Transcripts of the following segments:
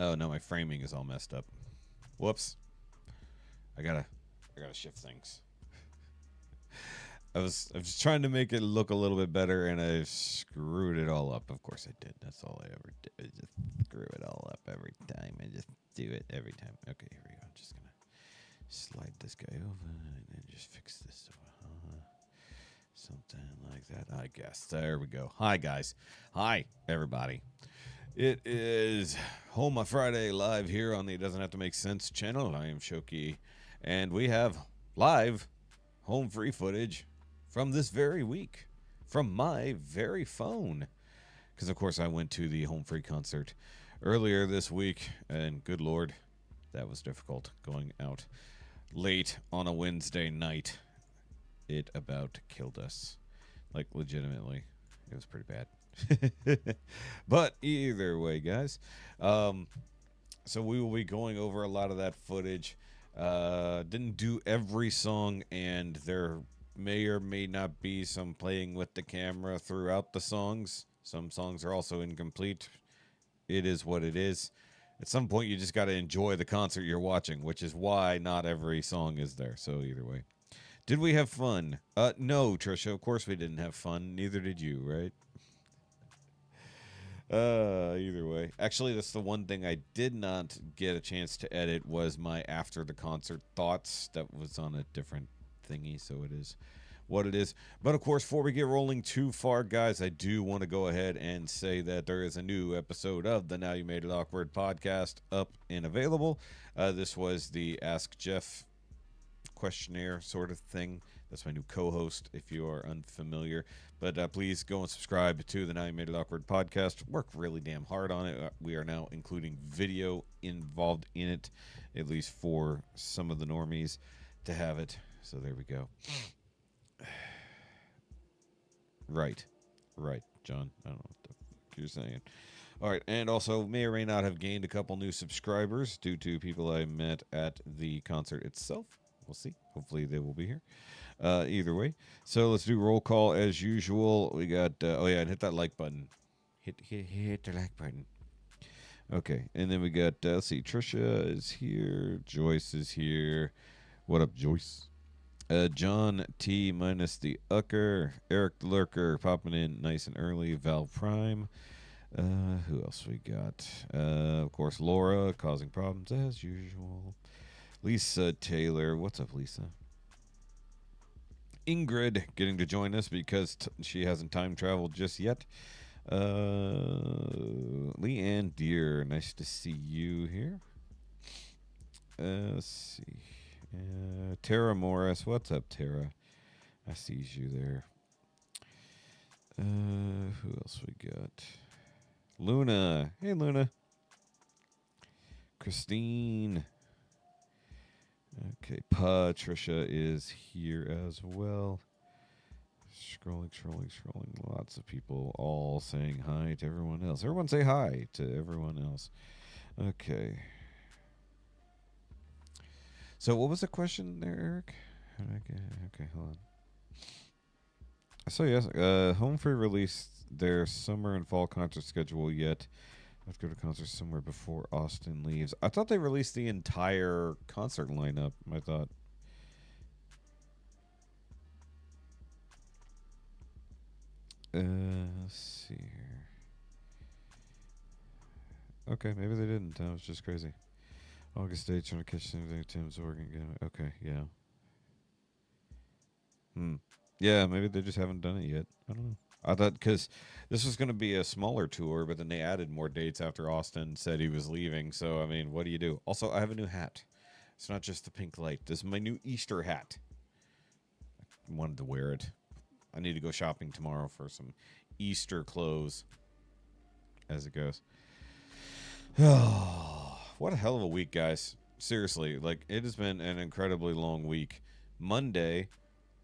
Oh no, my framing is all messed up. Whoops. I gotta shift things. I was trying to make it look a little bit better, and I screwed it all up. Of course I did. That's all I ever did. I just screw it all up every time. I just do it every time. Okay, here we go. I'm just gonna slide this guy over and then just fix this. Something like that, I guess. There we go. Hi guys. Hi everybody. It is Home on Friday live here on the It Doesn't Have to Make Sense channel. I am Shoki, and we have live home free footage from this very week from my very phone. Because, of course, I went to the home free concert earlier this week, and good Lord, that was difficult going out late on a Wednesday night. It about killed us. Like, legitimately. It was pretty bad. But either way, guys, so we will be going over a lot of that footage. Didn't do every song, and there may or may not be some playing with the camera throughout the songs. Some songs are also incomplete. It is what it is. At some point, you just got to enjoy the concert you're watching, which is why not every song is there. So either way. Did we have fun? No, Trisha, of course we didn't have fun. Neither did you, right? Either way. Actually, that's the one thing I did not get a chance to edit was my after the concert thoughts. That was on a different thingy, so it is what it is. But of course, before we get rolling too far, guys, I do want to go ahead and say that there is a new episode of the Now You Made It Awkward podcast up and available. This was the Ask Jeff questionnaire sort of thing. That's my new co-host, if you are unfamiliar. But please go and subscribe to the Now You Made It Awkward podcast. Worked really damn hard on it. We are now including video involved in it, at least for some of the normies to have it. So there we go. Right, John. I don't know what the fuck you're saying. All right, and also may or may not have gained a couple new subscribers due to people I met at the concert itself. We'll see. Hopefully they will be here. Either way. So let's do roll call as usual. We got, oh yeah, and hit that like button. Hit the like button. Okay, and then we got, let's see, Trisha is here. Joyce is here. What up, Joyce? John T minus the Ucker. Eric the Lurker popping in nice and early. Val Prime. Who else we got? Of course, Laura causing problems as usual. Lisa Taylor. What's up, Lisa? Ingrid getting to join us because she hasn't time traveled just yet. Leanne Deer. Nice to see you here. Let's see. Tara Morris. What's up, Tara? I see you there. Who else we got? Luna. Hey, Luna. Christine. Okay, Patricia is here as well. Scrolling. Lots of people all saying hi to everyone else. Everyone say hi to everyone else. Okay. So what was the question there, Eric? How did I get? Okay, hold on. So yes, Home Free released their summer and fall concert schedule yet. Let's go to concerts somewhere before Austin leaves. I thought they released the entire concert lineup. I thought. Let's see here. Okay, maybe they didn't. That was just crazy. August 8th, trying to catch Tim's Oregon game. Okay, yeah. Yeah, maybe they just haven't done it yet. I don't know. I thought because this was going to be a smaller tour, but then they added more dates after Austin said he was leaving. So, I mean, what do you do? Also, I have a new hat. It's not just the pink light. This is my new Easter hat. I wanted to wear it. I need to go shopping tomorrow for some Easter clothes as it goes. What a hell of a week, guys. Seriously, like, it has been an incredibly long week. Monday,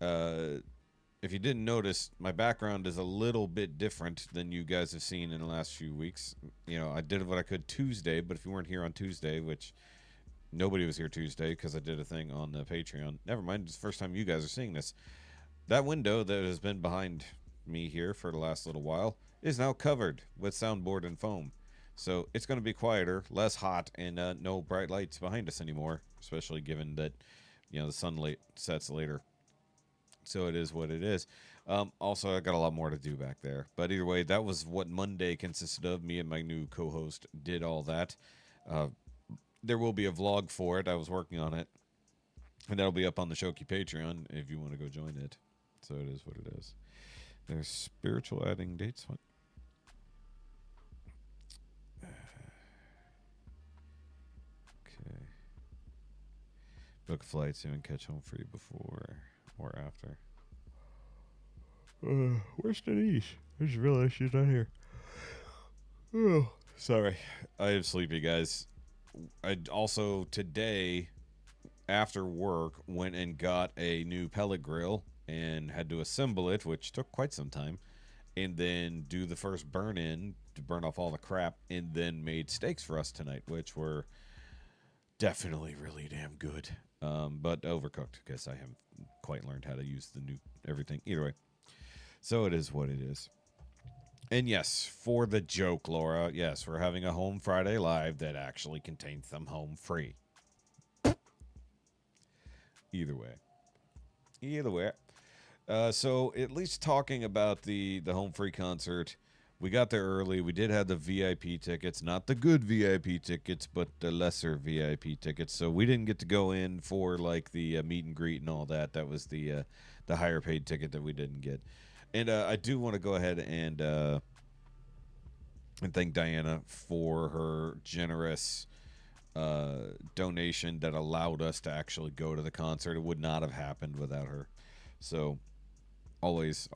if you didn't notice, my background is a little bit different than you guys have seen in the last few weeks. You know, I did what I could Tuesday, but if you weren't here on Tuesday, which nobody was here Tuesday because I did a thing on the Patreon. Never mind, it's the first time you guys are seeing this. That window that has been behind me here for the last little while is now covered with soundboard and foam. So it's going to be quieter, less hot, and no bright lights behind us anymore, especially given that, you know, the sun sets later. So it is what it is. Also, I got a lot more to do back there. But either way, that was what Monday consisted of. Me and my new co-host did all that. There will be a vlog for it. I was working on it. And that'll be up on the Shoki Patreon if you want to go join it. So it is what it is. There's spiritual adding dates. What? Okay. Book flights, even catch home free before or after. Where's Denise? I just realized she's not here. Oh, sorry. I am sleepy, guys. I also today, after work, went and got a new pellet grill and had to assemble it, which took quite some time, and then do the first burn in to burn off all the crap, and then made steaks for us tonight, which were definitely really damn good. But overcooked because I haven't quite learned how to use the new everything. Either way, so it is what it is. And yes, for the joke, Laura, yes, we're having a Home Friday Live that actually contains them home free. Either way. So at least talking about the home free concert, we got there early. We did have the VIP tickets, not the good VIP tickets, but the lesser VIP tickets. So we didn't get to go in for like the meet and greet and all that. That was the higher paid ticket that we didn't get. And I do want to go ahead and thank Diana for her generous donation that allowed us to actually go to the concert. It would not have happened without her. So always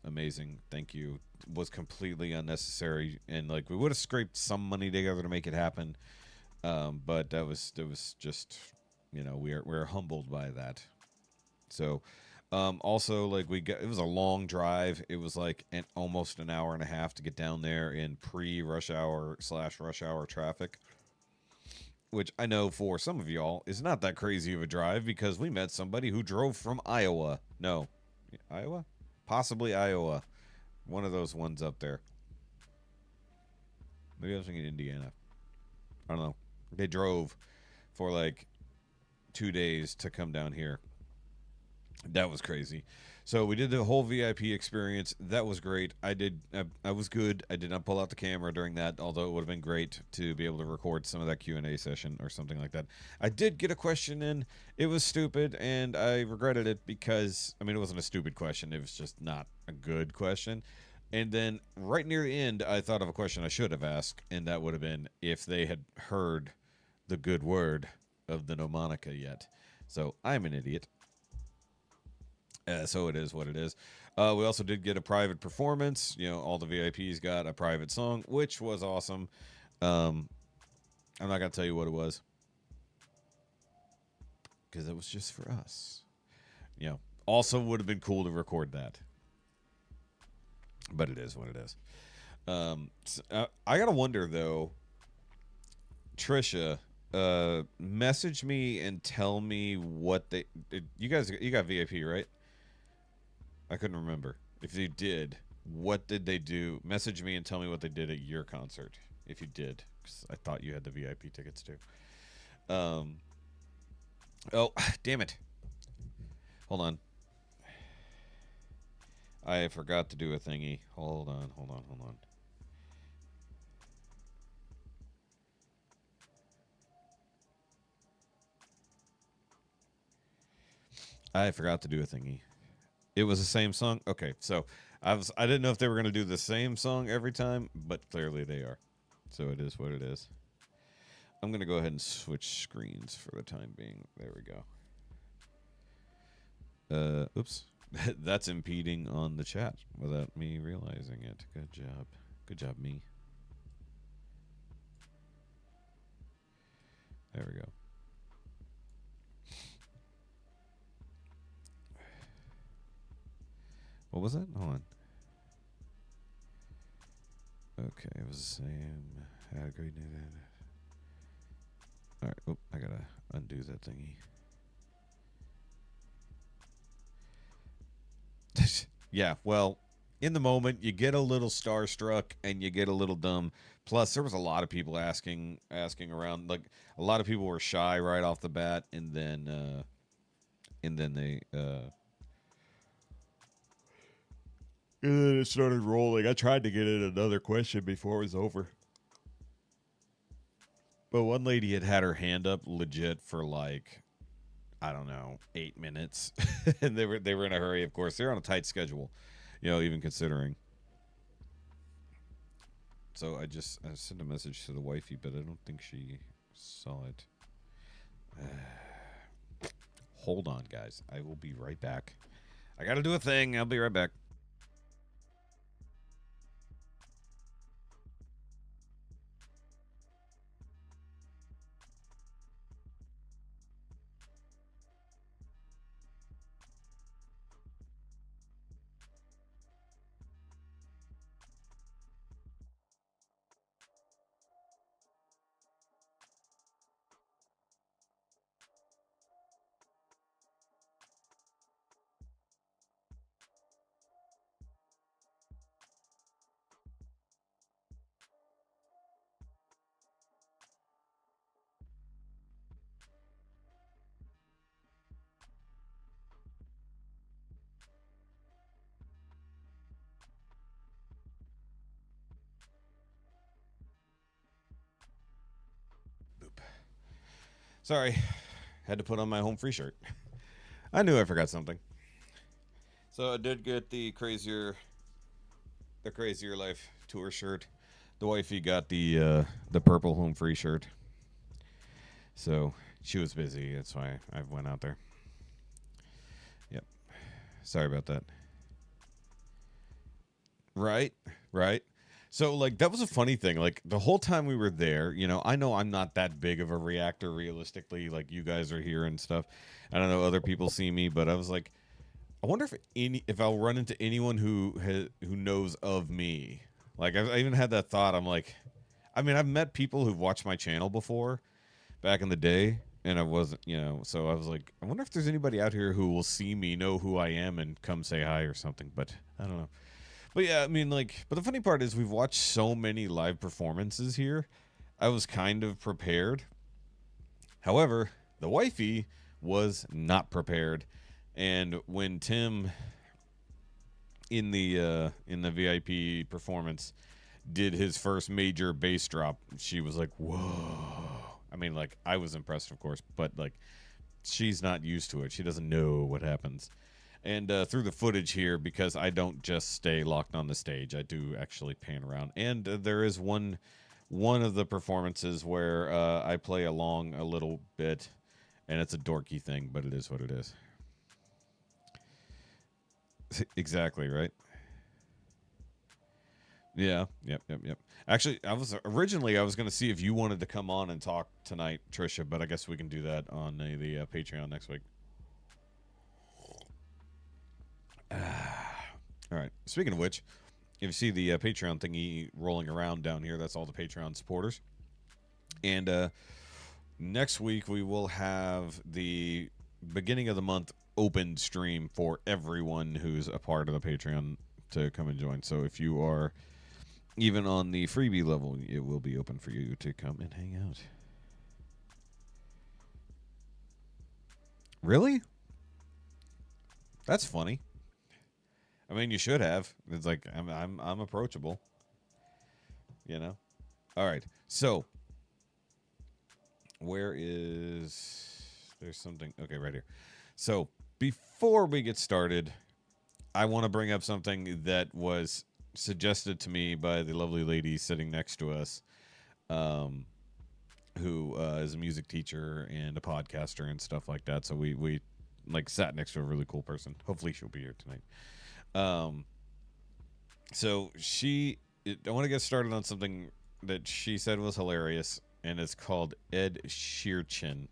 amazing. Thank you. Was completely unnecessary, and like we would have scraped some money together to make it happen. But that was just, you know, we're humbled by that. So also, like, it was a long drive. It was like almost an hour and a half to get down there in pre-rush hour / rush hour traffic, which I know for some of y'all is not that crazy of a drive because we met somebody who drove from Iowa. No, Iowa? Possibly Iowa. One of those ones up there. Maybe I was thinking Indiana. I don't know. They drove for like 2 days to come down here. That was crazy. So we did the whole VIP experience. That was great. I was good. I did not pull out the camera during that, although it would have been great to be able to record some of that Q&A session or something like that. I did get a question in. It was stupid, and I regretted it because, I mean, it wasn't a stupid question. It was just not a good question. And then right near the end, I thought of a question I should have asked, and that would have been if they had heard the good word of the mnemonic yet. So I'm an idiot. So it is what it is. We also did get a private performance. You know, all the VIPs got a private song, which was awesome. I'm not going to tell you what it was. because it was just for us. You know, also would have been cool to record that, but it is what it is. I gotta wonder though, Trisha. Message me and tell me what they. You got VIP, right? I couldn't remember if you did. What did they do? Message me and tell me what they did at your concert if you did, because I thought you had the VIP tickets too. Um. Oh, damn it! Hold on. I forgot to do a thingy. Hold on. I forgot to do a thingy. It was the same song. Okay, so I didn't know if they were gonna do the same song every time, but clearly they are. So it is what it is. I'm gonna go ahead and switch screens for the time being. There we go. Oops. That's impeding on the chat without me realizing it. Good job. Good job, me. There we go. What was it? Hold on. Okay, it was the same. Had a great day. Alright, oh, I gotta undo that thingy. Yeah, well, in the moment, you get a little starstruck and you get a little dumb. Plus, there was a lot of people asking around. Like, a lot of people were shy right off the bat, and then they and then it started rolling. I tried to get in another question before it was over. But one lady had her hand up legit for like, I don't know, 8 minutes. And they were in a hurry, of course. They're on a tight schedule, even considering. So I sent a message to the wifey, but I don't think she saw it. Hold on, guys. I will be right back. I got to do a thing. I'll be right back. Boop. Sorry. Had to put on my home free shirt. I knew I forgot something. So I did get the Crazier Life tour shirt. The wifey got the purple home free shirt. So she was busy. That's why I went out there. Yep. Sorry about that. Right. So like that was a funny thing. Like the whole time we were there, I know I'm not that big of a reactor realistically. Like you guys are here and stuff. I don't know other people see me, but I was like, I wonder if I'll run into anyone who knows of me. Like I even had that thought. I'm like, I mean, I've met people who've watched my channel before, back in the day, and I wasn't, So I was like, I wonder if there's anybody out here who will see me, know who I am, and come say hi or something. But I don't know. But yeah, I mean, like, but the funny part is we've watched so many live performances here. I was kind of prepared. However, the wifey was not prepared, and when Tim in the VIP performance did his first major bass drop, she was like, "Whoa!" I mean, like, I was impressed, of course, but like, she's not used to it. She doesn't know what happens. And through the footage here, because I don't just stay locked on the stage, I do actually pan around. And there is one of the performances where I play along a little bit, and it's a dorky thing, but it is what it is. Exactly, right? Yeah. Yep. Actually, I was going to see if you wanted to come on and talk tonight, Trisha, but I guess we can do that on the Patreon next week. All right. Speaking of which, if you see the Patreon thingy rolling around down here, that's all the Patreon supporters. And next week we will have the beginning of the month open stream for everyone who's a part of the Patreon to come and join. So if you are even on the freebie level, it will be open for you to come and hang out. Really? That's funny. I mean, you should have. It's like I'm approachable. You know? All right. So, where is there's something okay right here. So, before we get started, I want to bring up something that was suggested to me by the lovely lady sitting next to us, who is a music teacher and a podcaster and stuff like that. So we like sat next to a really cool person. Hopefully she'll be here tonight. So I want to get started on something that she said was hilarious, and it's called Ed Sheeran.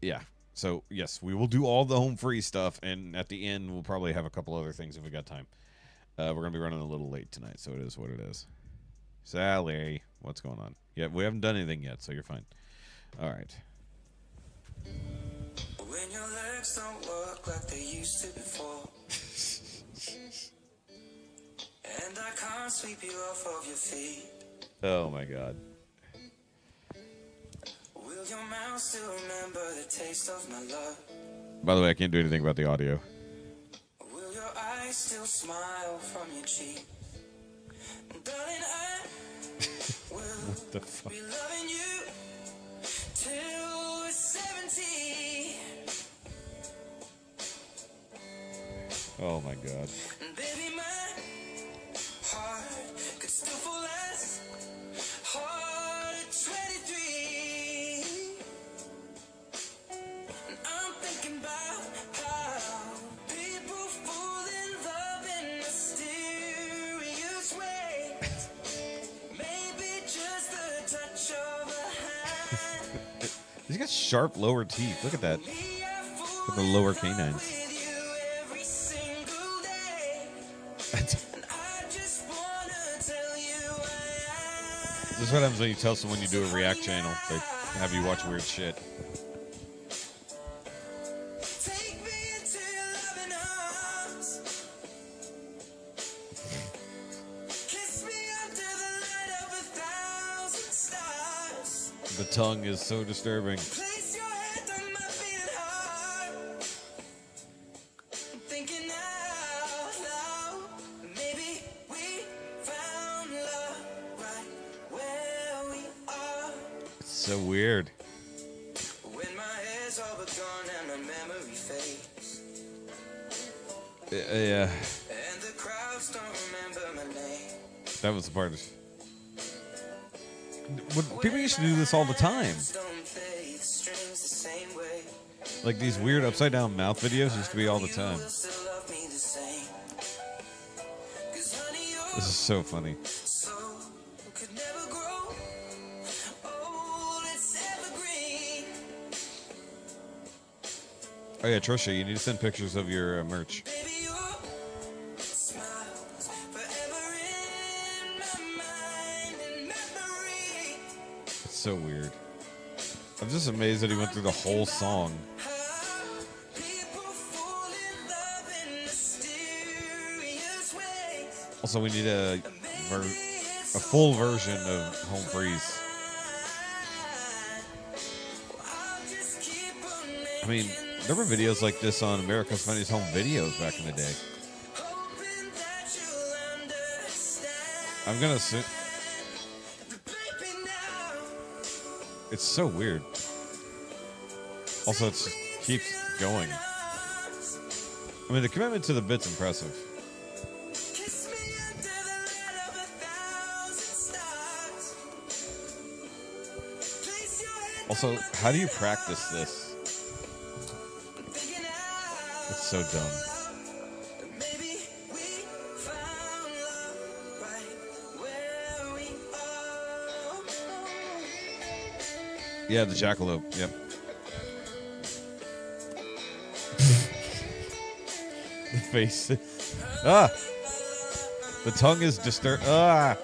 Yeah. So, yes, we will do all the home free stuff, and at the end, we'll probably have a couple other things if we got time. We're going to be running a little late tonight, so it is what it is. Sally, what's going on? Yeah, we haven't done anything yet, so you're fine. All right. When your legs don't work like they used to before, and I can't sweep you off of your feet. Oh, my God. Will your mouth still remember the taste of my love? By the way, I can't do anything about the audio. Will your eyes still smile from your cheek? Darling, I will what the fuck? Be loving you till we're 70. Oh my God. Baby, my heart could still fall as hard at 23. And I'm thinking about how people fall in love in mysterious ways. Maybe just the touch of a hand. He's got sharp lower teeth. Look at that. With the lower canines. This is what happens when you tell someone you do a React channel. They have you watch weird shit. The tongue is so disturbing. So weird. When my hair's all but gone and my memory fades. Yeah. And the crowds don't remember my name. That was the part. People used to do this all the time. Like these weird upside down mouth videos used to be all the time. This is so funny. Oh yeah, Trisha, you need to send pictures of your merch. It's so weird. I'm just amazed that he went through the whole song. Also, we need a full version of Home Freeze. I mean, there were videos like this on America's Funniest Home Videos back in the day. I'm gonna assume it's so weird. Also, it keeps going. I mean, the commitment to the bit's impressive. Also, how do you practice this? It's so dumb. Yeah, the jackalope. Yep. The face. Ah! The tongue is disturbed. Ah!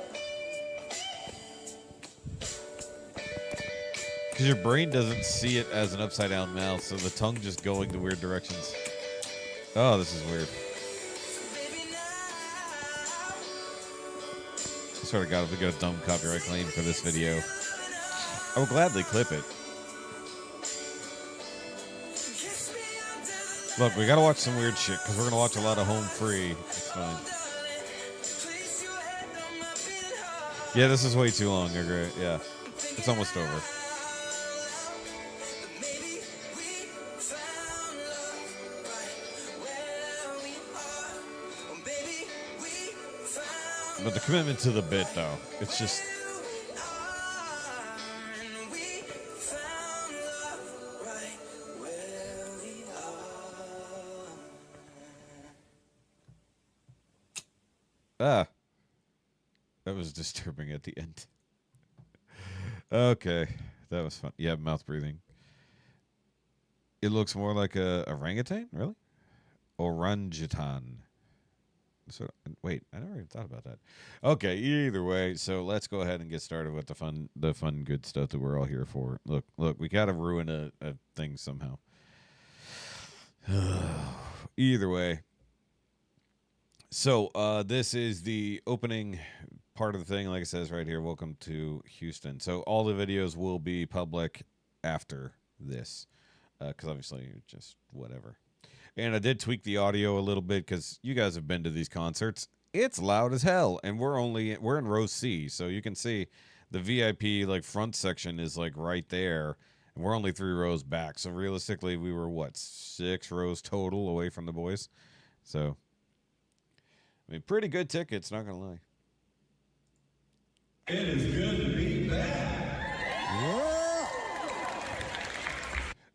Because your brain doesn't see it as an upside down mouth, so the tongue just going to weird directions. Oh, this is weird. I swear to God, if we get a dumb copyright claim for this video, I will gladly clip it. Look, we gotta watch some weird shit, because we're gonna watch a lot of home free. It's fine. Yeah, this is way too long, I agree. Yeah. It's almost over. But the commitment to the bit, though, it's just... Ah. That was disturbing at the end. Okay. That was fun. Yeah, mouth breathing. It looks more like a orangutan? Really? Orangutan. So, wait, I never even thought about that. Okay, either way, so let's go ahead and get started with the fun, good stuff that we're all here for. Look, we gotta ruin a thing somehow. Either way. So, this is the opening part of the thing. Like it says right here, welcome to Houston. So, all the videos will be public after this. Because obviously, just whatever. And I did tweak the audio a little bit because you guys have been to these concerts. It's loud as hell. And we're in row C. So, you can see the VIP like front section is like right there. And we're only 3 rows back. So, realistically, we were, what, 6 rows total away from the boys? So... I mean, pretty good tickets, not gonna lie. It is good to be back. Yeah.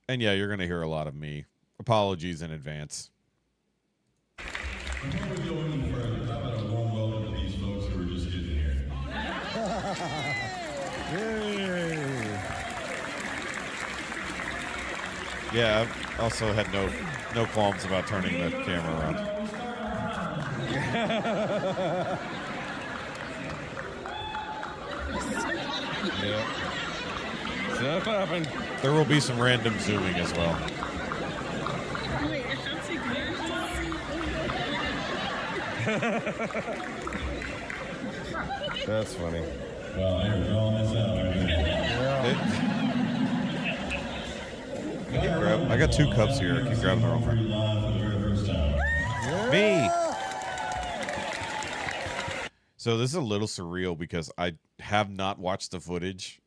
And yeah, you're gonna hear a lot of me. Apologies in advance. Before we go any further, how about a warm welcome to these folks who are just getting here? Yeah, I also had no qualms about turning the camera around. Yeah. Stuff happened. There will be some random zooming as well. Wait, if that's That's funny. Well, they're drawing this out. I got 2 cups here. I keep grabbing the wrong one. Me. So this is a little surreal because I have not watched the footage,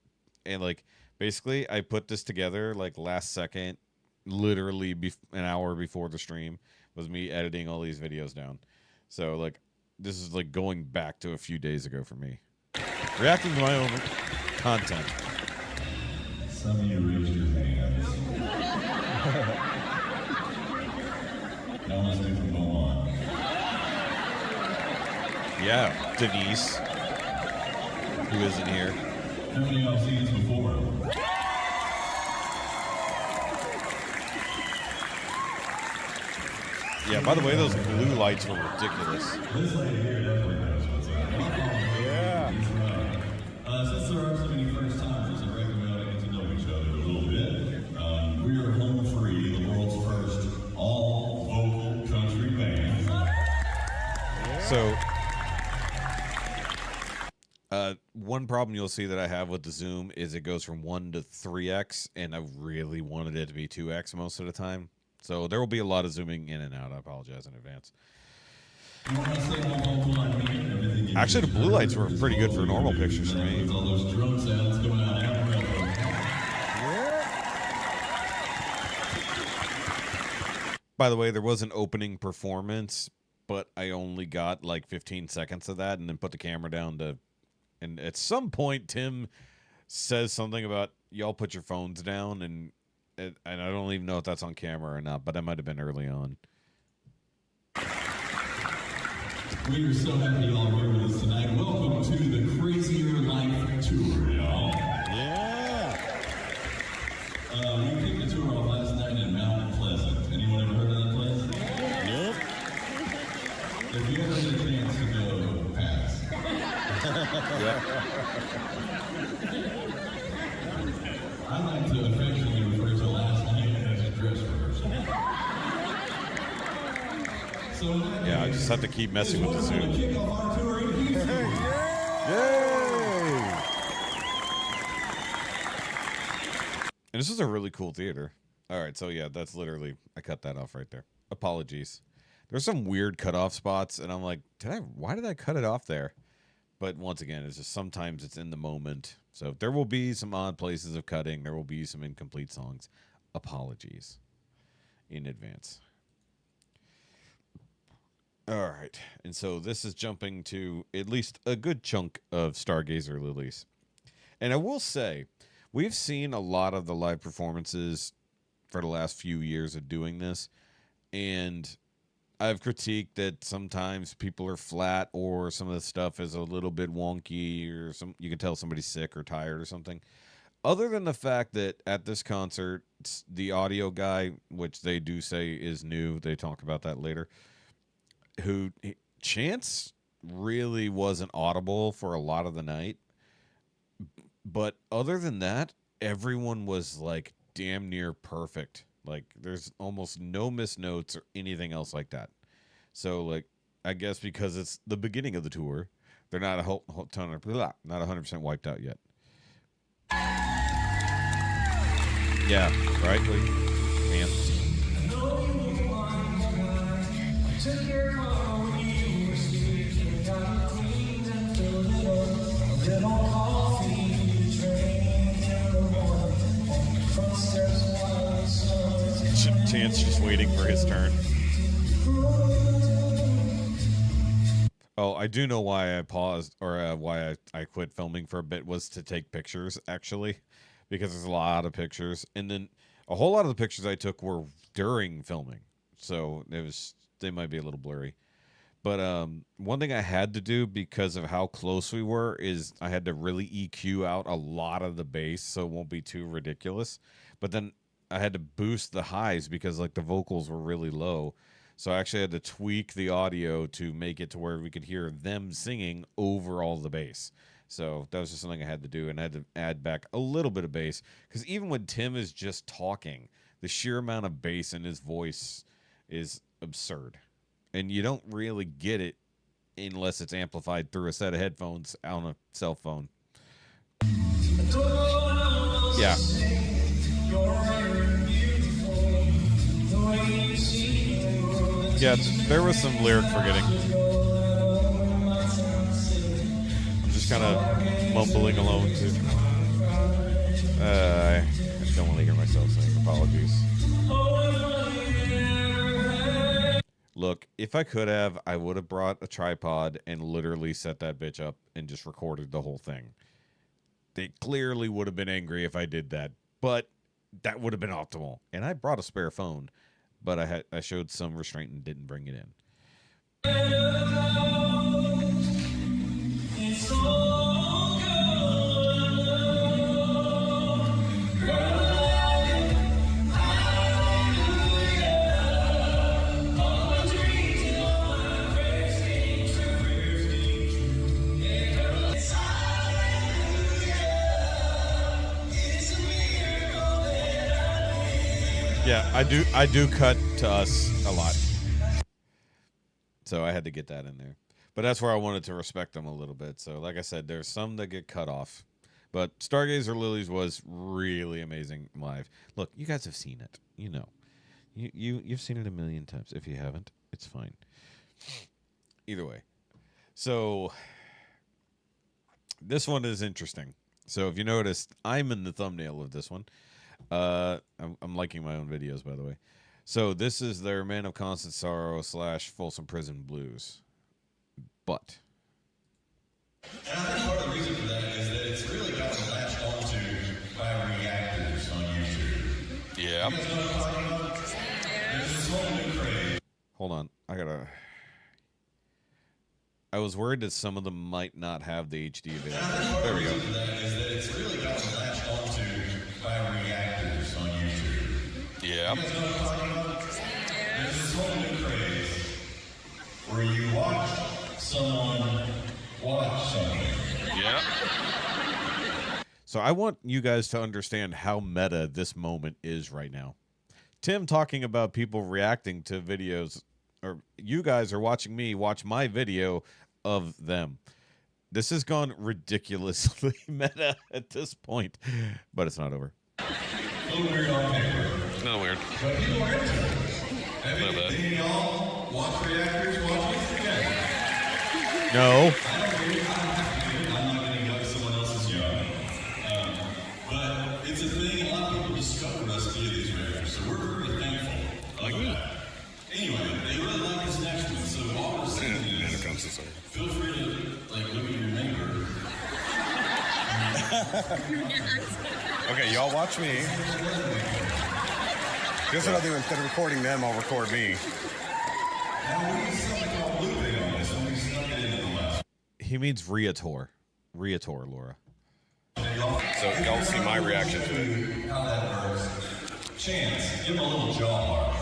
and like basically I put this together like last second, literally an hour before the stream was me editing all these videos down. So like this is like going back to a few days ago for me, reacting to my own content. Some of you raised your hands. Now let's do from on. Yeah, Denise, who isn't here. How many of y'all seen this before? Yeah, by the way, those blue lights were ridiculous. This lady here definitely knows what's up. Yeah. Since there are so many first timers, I recommend getting to know each other a little bit. We are Home Free, the world's first all-vocal country band. So, one problem you'll see that I have with the zoom is it goes from 1 to 3x, and I really wanted it to be 2x most of the time. So there will be a lot of zooming in and out. I apologize in advance. Actually, the blue lights were pretty good for normal pictures for me. All those drum sounds coming out of By the way, there was an opening performance, but I only got like 15 seconds of that and then put the camera down to... And at some point, Tim says something about, y'all put your phones down, and I don't even know if that's on camera or not, but that might have been early on. We are so happy y'all are here with us tonight. Welcome to the Crazier Life Tour, y'all. Yeah. Yep. I like to affectionately refer to last night as a dress rehearsal. So Yeah, I just have to keep messing with the Zoom. kick off our tour in Houston. Yay! And this is a really cool theater. All right, so yeah, that's literally, I cut that off right there. Apologies. There's some weird cutoff spots, and I'm like, why did I cut it off there? But once again, it's just sometimes it's in the moment. So there will be some odd places of cutting. There will be some incomplete songs. Apologies in advance. All right. And so this is jumping to at least a good chunk of Stargazer Lilies. And I will say, we've seen a lot of the live performances for the last few years of doing this. And I've critiqued that sometimes people are flat or some of the stuff is a little bit wonky or you can tell somebody's sick or tired or something. Other than the fact that at this concert, the audio guy, which they do say is new, they talk about that later, Chance really wasn't audible for a lot of the night. But other than that, everyone was like damn near perfect. Like there's almost no missed notes or anything else like that. So like I guess because it's the beginning of the tour, they're not a whole ton of not 100% wiped out yet. Yeah, right, man. Chance just waiting for his turn. Oh, I do know why I paused or why I quit filming for a bit was to take pictures, actually, because there's a lot of pictures. And then a whole lot of the pictures I took were during filming. So they might be a little blurry. But one thing I had to do because of how close we were is I had to really EQ out a lot of the bass so it won't be too ridiculous. But then I had to boost the highs because like the vocals were really low. So I actually had to tweak the audio to make it to where we could hear them singing over all the bass. So that was just something I had to do, and I had to add back a little bit of bass because even when Tim is just talking, the sheer amount of bass in his voice is absurd. And you don't really get it unless it's amplified through a set of headphones on a cell phone. Yeah. Yeah, there was some lyric forgetting. I'm just kind of mumbling alone, too. I don't want to hear myself saying apologies. Look, if I could have, I would have brought a tripod and literally set that bitch up and just recorded the whole thing. They clearly would have been angry if I did that, but that would have been optimal. And I brought a spare phone, but I showed some restraint and didn't bring it in. Yeah, I do cut to us a lot. So I had to get that in there. But that's where I wanted to respect them a little bit. So like I said, there's some that get cut off. But Stargazer Lilies was really amazing live. Look, you guys have seen it. You know. You've seen it a million times. If you haven't, it's fine. Either way. So this one is interesting. So if you noticed, I'm in the thumbnail of this one. I'm liking my own videos, by the way. So this is their Man of Constant Sorrow / Folsom Prison Blues. But And I think part of the reason for that is that it's really gotten latched onto by reactors on YouTube. yeah. You guys know what I'm talking about? There's this whole new craze. Hold on. I was worried that some of them might not have the HD available. There we go. That is that it's really gotten latched onto by reactors on YouTube. Yeah. You guys know what I'm talking about? There's this whole new craze where you watch someone watch something. So I want you guys to understand how meta this moment is right now. Tim talking about people reacting to videos, or you guys are watching me watch my video of them. This has gone ridiculously meta at this point, but it's not over. A little weird on paper. Not weird. But people are into it. Have Not you, bad. any of y'all watch reactors watch it? Yeah. No. I don't do it. I'm not going to go to someone else's yard. But it's a thing. A lot of people discovered us via these reactors, so we're very thankful. Like that. Anyway, they really like this next one. So while we're singing And this, it comes this way. feel free to like look at your neighbor. Okay, y'all watch me. Guess what I'll do? Instead of recording them, I'll record me. Now we use something called looping on this, and we snuck it into the last. He means Reator. Reator, Laura. So y'all see my reaction to it. How that works. Chance, give him a little jaw.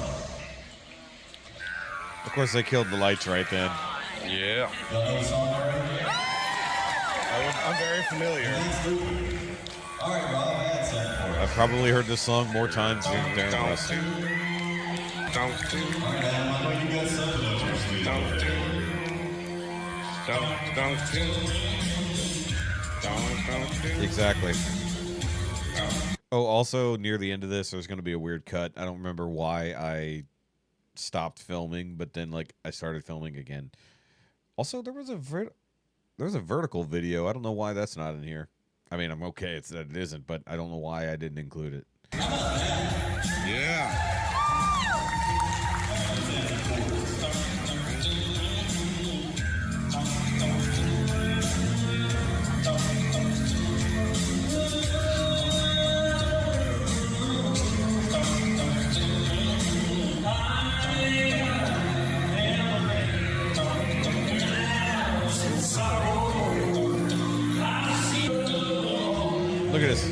Of course, they killed the lights right then. Yeah. Y'all know the song already? I'm very familiar. All right, Rob, that's that for I've probably heard this song more times than Darren Don't Russ. do. Don't do. All right, Adam, I know you got something up your sleeve. Don't do. Don't do. Don't do. Exactly. Oh, also near the end of this, there's going to be a weird cut. I don't remember why I stopped filming, but then like I started filming again. Also, there was a vertical video. I don't know why that's not in here. I mean, I'm okay. It's that it isn't, but I don't know why I didn't include it. Yeah. Look at this.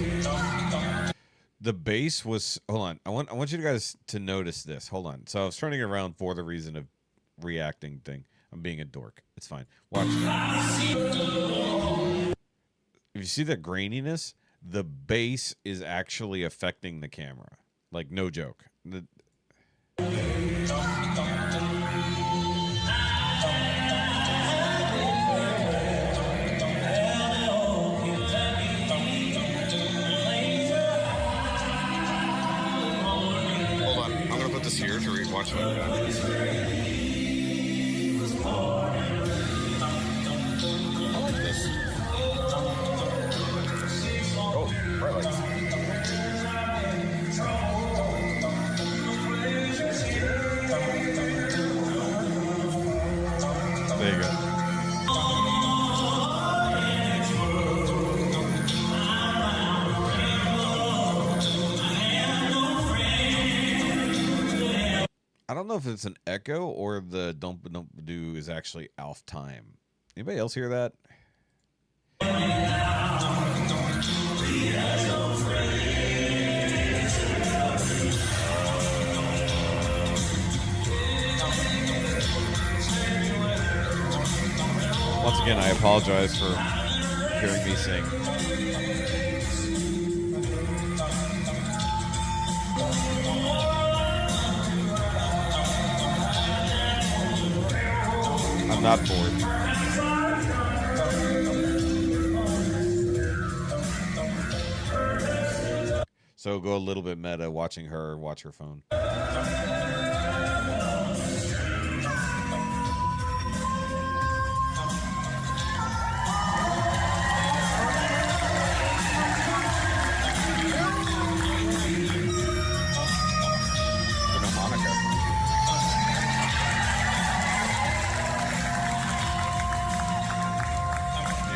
The bass was. Hold on. I want you guys to notice this. Hold on. So I was turning it around for the reason of reacting thing. I'm being a dork. It's fine. Watch. If you see that graininess, the bass is actually affecting the camera. Like no joke. Hold on. I'm gonna put this here to watch my reaction. I like this. Oh, bright lights. There you go. I don't know if it's an echo or the dump do is actually off time. Anybody else hear that? Once again, I apologize for hearing me sing. I'm not bored. So go a little bit meta watching her watch her phone. The harmonica.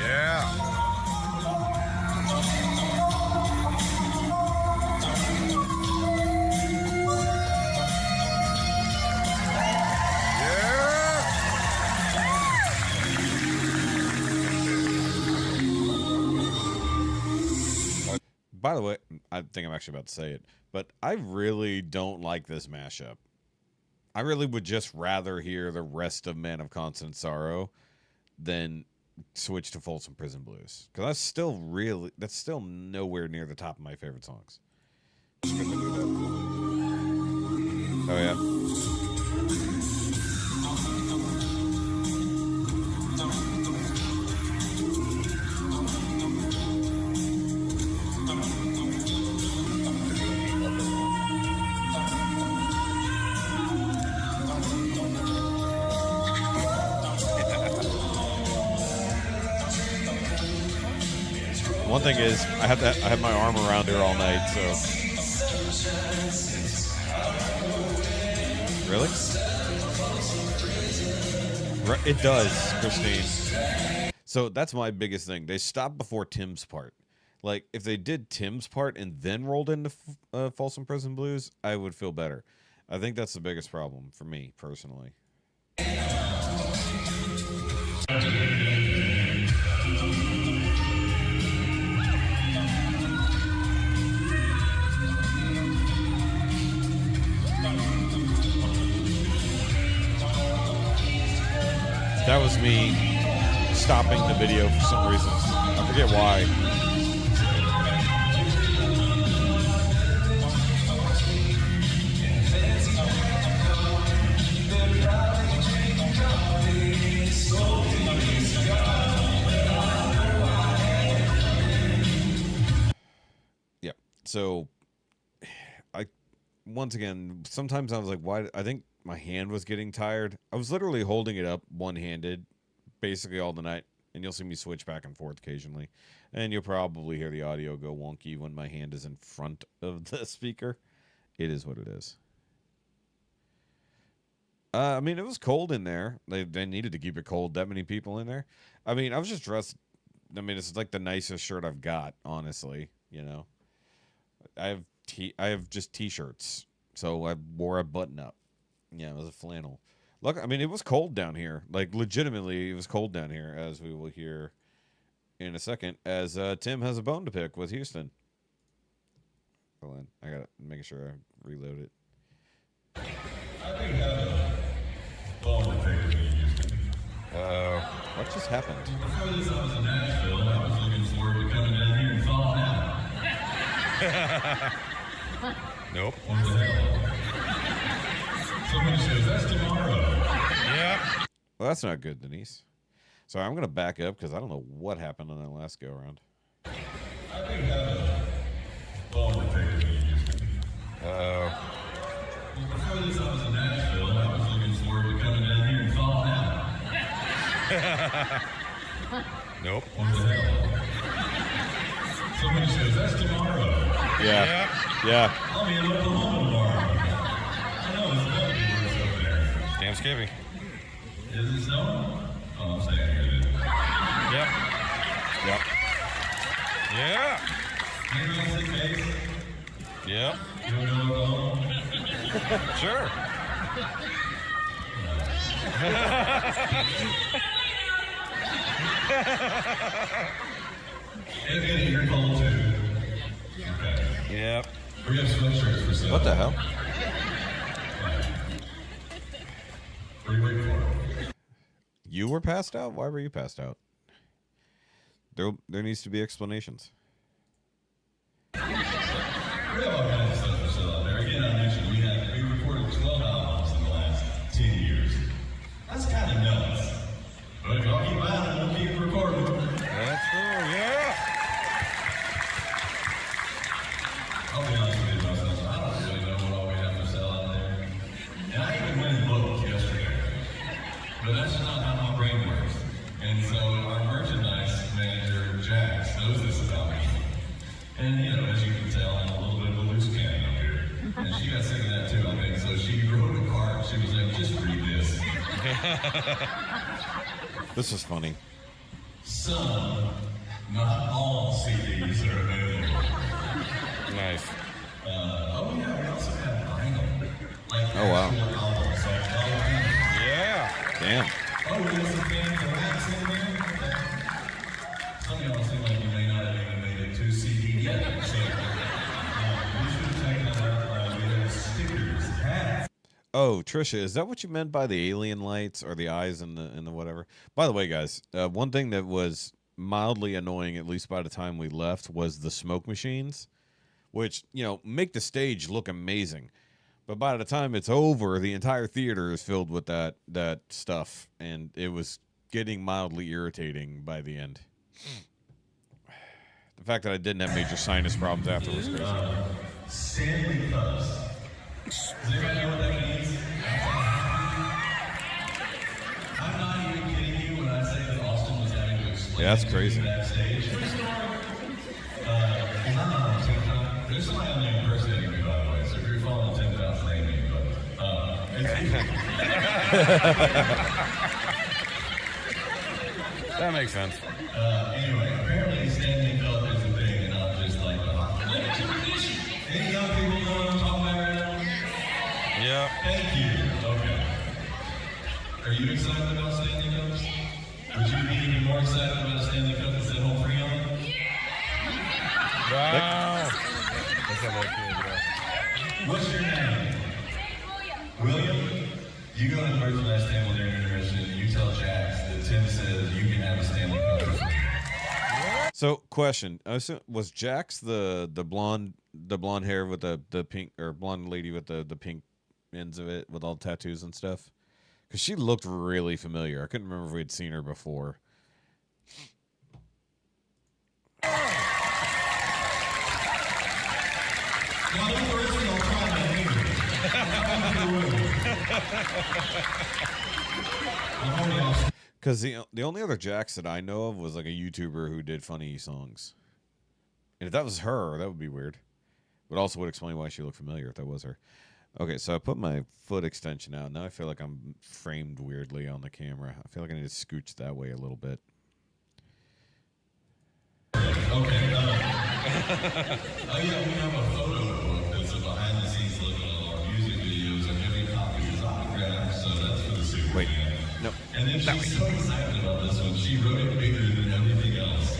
Yeah. By the way, I think I'm actually about to say it, but I really don't like this mashup. I really would just rather hear the rest of Man of Constant Sorrow than switch to Folsom Prison Blues because that's still nowhere near the top of my favorite songs. Oh yeah. One thing is, I have my arm around her all night, so. Really? Right, it does, Christine. So that's my biggest thing. They stopped before Tim's part. Like, if they did Tim's part and then rolled into Folsom Prison Blues, I would feel better. I think that's the biggest problem for me, personally. That was me stopping the video for some reason. I forget why. Yeah. So, once again, sometimes I was like, why? I think my hand was getting tired. I was literally holding it up one-handed basically all the night, and you'll see me switch back and forth occasionally, and you'll probably hear the audio go wonky when my hand is in front of the speaker. It is what it is. I mean, it was cold in there. They needed to keep it cold. That many people in there. I mean, I was just dressed. I mean, it's like the nicest shirt I've got, honestly. You know, I have just t-shirts, so I wore a button-up. Yeah, it was a flannel. Look, I mean, it was cold down here. Like, legitimately, it was cold down here, as we will hear in a second, as Tim has a bone to pick with Houston. Hold on. I got to make sure I reload it. I think I have a bone to pick with Houston. What just happened? Before this, I was in Nashville, and I was looking forward to coming down here and falling out. Nope. What the hell? Somebody says, that's tomorrow. Yeah. Well, that's not good, Denise. So I'm going to back up because I don't know what happened on that last go-around. I think I have a bone to pick with Houston. Before this, I was in Nashville, and I was looking forward to coming down here and falling out. Nope. What the hell? Somebody says, that's tomorrow. Yeah. Yeah. I'll be in Oklahoma tomorrow. I know, it's about to be worse up there. Damn skippy. Is it snowing? Oh, I'm saying here it is. Yep. Yep. Yeah. Anybody else in case? Yep. You don't know Oklahoma? Sure. And you're cold too. Okay. Yep. We have sweatshirts for sale. What the hell? What are you waiting for? You were passed out? Why were you passed out? There needs to be explanations. We have all kinds of stuff for sale out there. Again, I mentioned we recorded 12 albums in the last 10 years. That's kind of nuts. But if y'all keep buying them, we'll keep recording them. That's true. Yeah. I'll be honest with you, myself. I don't really know what all we have for sale out there. And I even went and looked yesterday. But that's just not how my brain works. And so our merchandise manager, Jax, knows this about me. And, you know, as you can tell, I'm a little bit of a loose cannon up here. And she got sick of that too, I think. So she wrote a card. She was like, just read this. This is funny. Some, not all CDs are available. Nice. Oh yeah, we also have vinyl. Like Oh, wow. actual albums. Like, Yeah. Damn. oh, we got some fans of Wax in there. Some of y'all seem like you may not have even made it to CD yet. So, you should check that out. We have stickers, hats. Oh, Trisha, is that what you meant by the alien lights or the eyes and the whatever? By the way, guys, one thing that was mildly annoying, at least by the time we left, was the smoke machines, which make the stage look amazing. But by the time it's over, the entire theater is filled with that stuff, and it was getting mildly irritating by the end. The fact that I didn't have major sinus problems after was crazy. Stanley Cups. Does anybody know what that means? I'm not even kidding you when I say that Austin was having to explain Yeah, that's crazy. backstage. Because I'm not on TikTok. There's somebody on there impersonating me, by the way. So if you're following 10,000, name me. But That makes sense. anyway, apparently Stanley Cup is a thing, and not just like a Any young people know what I'm talking about right now? Yeah. Thank you. Okay. Are you excited about Stanley Cups? Would you be even more excited about a Stanley Cup that said home free on it? Wow. What's your name? William? You go to the merchandise table during intermission and you tell Jax that Tim says you can have a Stanley Cup. So, question: was Jax the blonde hair with the pink, or blonde lady with the pink ends of it with all the tattoos and stuff? Because she looked really familiar. I couldn't remember if we'd seen her before. Because the only other Jax that I know of was like a YouTuber who did funny songs. And if that was her, that would be weird. But also would explain why she looked familiar if that was her. Okay, so I put my foot extension out. Now I feel like I'm framed weirdly on the camera. I feel like I need to scooch that way a little bit. Okay. Oh yeah, we have a photo book that's a behind the scenes look at all our music videos and every copy is autographed, so that's for the super Wait, fan. no. And then she's so excited about this one, she wrote it bigger than everything else.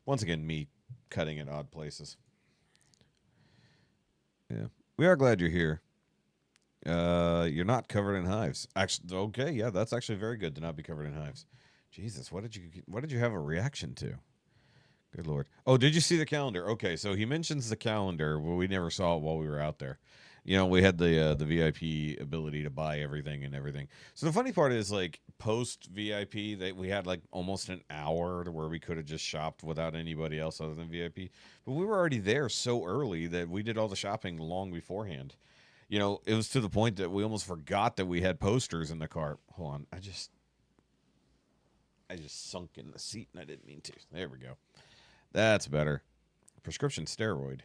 Once again, me cutting in odd places. Yeah. We are glad you're here. You're not covered in hives. Actually, okay, yeah, that's actually very good to not be covered in hives. Jesus, what did you have a reaction to? Good Lord. Oh, did you see the calendar? Okay, so he mentions the calendar. Well, we never saw it while we were out there. We had the VIP ability to buy everything and everything. So the funny part is, like, post VIP, that we had like almost an hour to where we could have just shopped without anybody else other than VIP. But we were already there so early that we did all the shopping long beforehand. It was to the point that we almost forgot that we had posters in the cart. Hold on, I just sunk in the seat and I didn't mean to. There we go. That's better. Prescription steroid.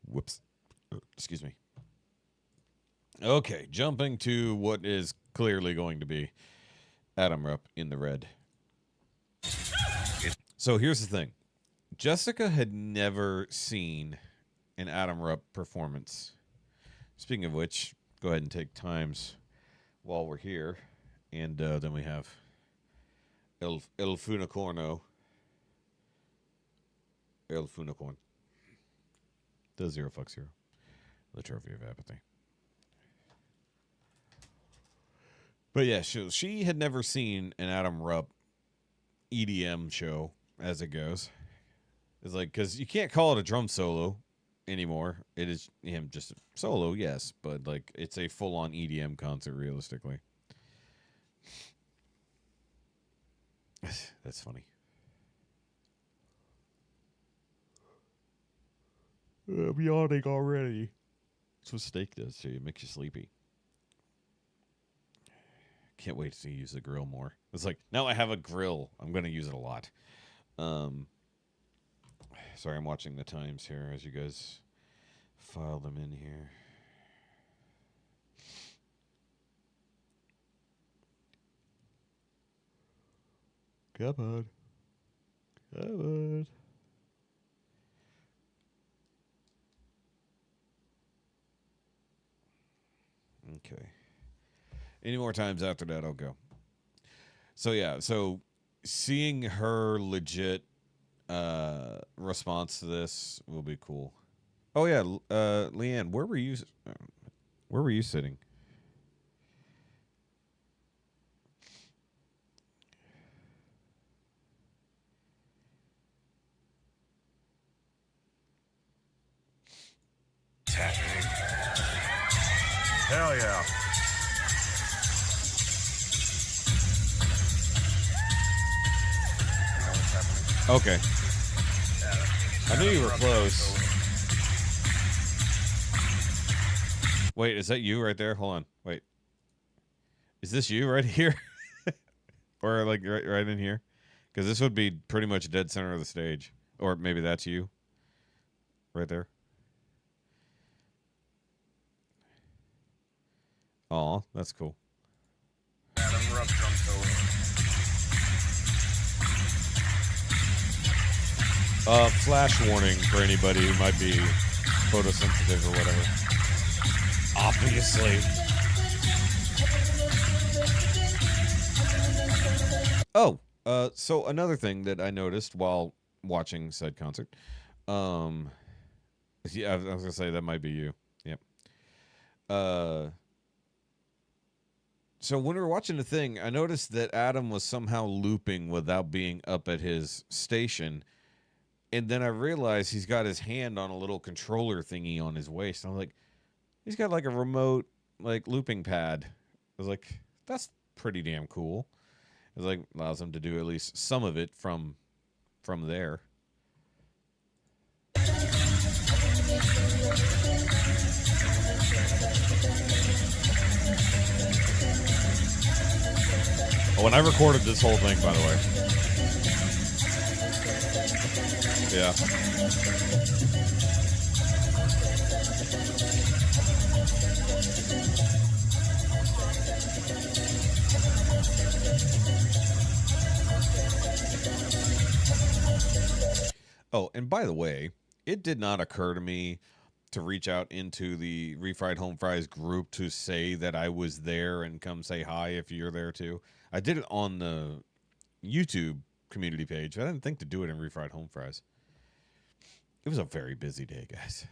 Whoops. Excuse me. Okay, jumping to what is clearly going to be Adam Rupp in the red. So here's the thing. Jessica had never seen an Adam Rupp performance. Speaking of which, go ahead and take times while we're here. And then we have El Funicorno. El Funicorn. The 0 fuck 0. The Trophy of Apathy. But yeah, she had never seen an Adam Rupp EDM show as it goes. It's like, because you can't call it a drum solo anymore. It is him just a solo, yes, but like it's a full-on EDM concert realistically. That's funny. I'm yawning already. That's what steak does to you. It makes you sleepy. Can't wait to use the grill more. It's like, now I have a grill. I'm going to use it a lot. Sorry, I'm watching the times here as you guys file them in here. Come on. Come on. Okay. Any more times after that, I'll go. So, yeah. So, seeing her legit response to this will be cool. Oh yeah, Leanne, where were you sitting? It's happening. Hell yeah. You know what's happening? Okay. I knew you were close. Wait, is that you right there? Hold on. Wait. Is this you right here? Or like right in here? Because this would be pretty much dead center of the stage. Or maybe that's you. Right there. Aw, that's cool. Adam, we're up drum Flash warning for anybody who might be photosensitive or whatever. Obviously. Oh, so another thing that I noticed while watching said concert, yeah, I was gonna say that might be you. Yep. So when we were watching the thing, I noticed that Adam was somehow looping without being up at his station. And then I realized he's got his hand on a little controller thingy on his waist. I'm like, he's got like a remote like looping pad. I was like, that's pretty damn cool. It like allows him to do at least some of it from there. Oh, and I recorded this whole thing, by the way. Yeah. Oh, and by the way, it did not occur to me to reach out into the Refried Home Fries group to say that I was there and come say hi if you're there too. I did it on the YouTube community page. I didn't think to do it in Refried Home Fries. It was a very busy day, guys.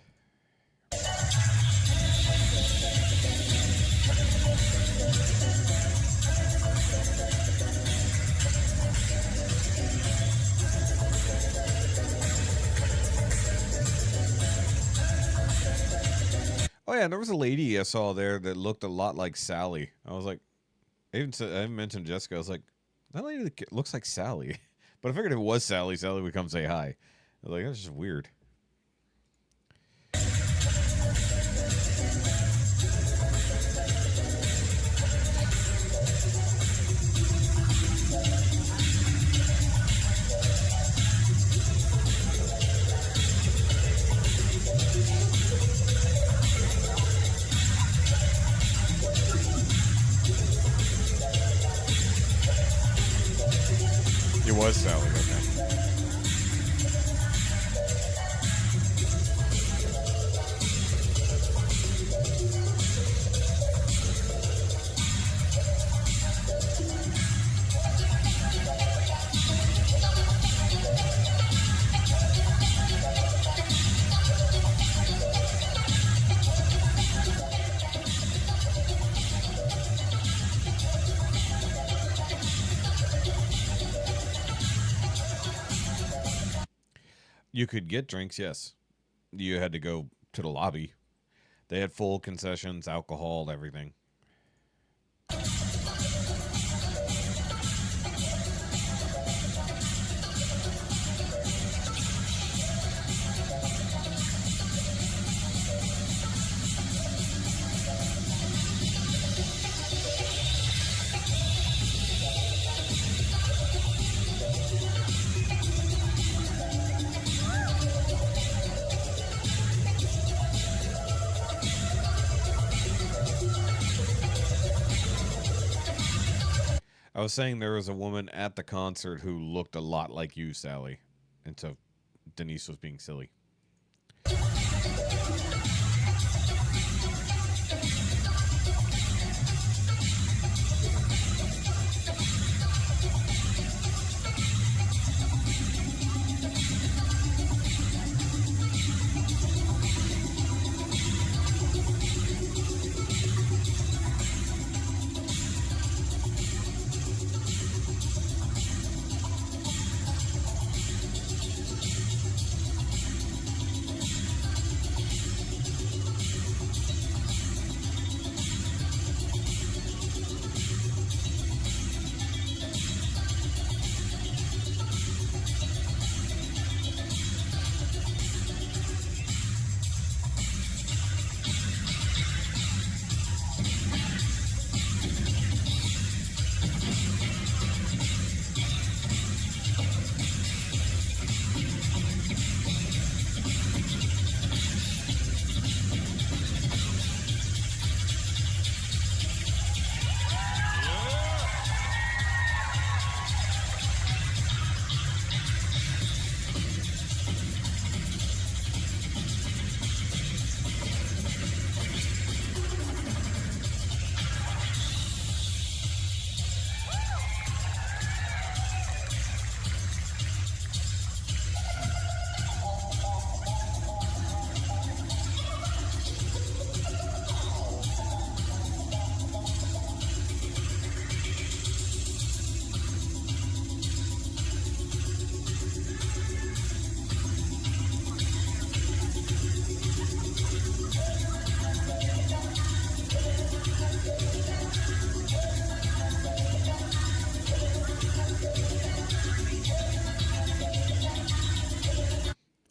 Oh yeah, there was a lady I saw there that looked a lot like Sally. I was like, I even mentioned Jessica. I was like, that lady looks like Sally. But I figured if it was Sally, Sally would come say hi. I was like, that's just weird. It was Sally, okay. You could get drinks, yes. You had to go to the lobby. They had full concessions, alcohol, everything. I was saying there was a woman at the concert who looked a lot like you, Sally. And so Denise was being silly.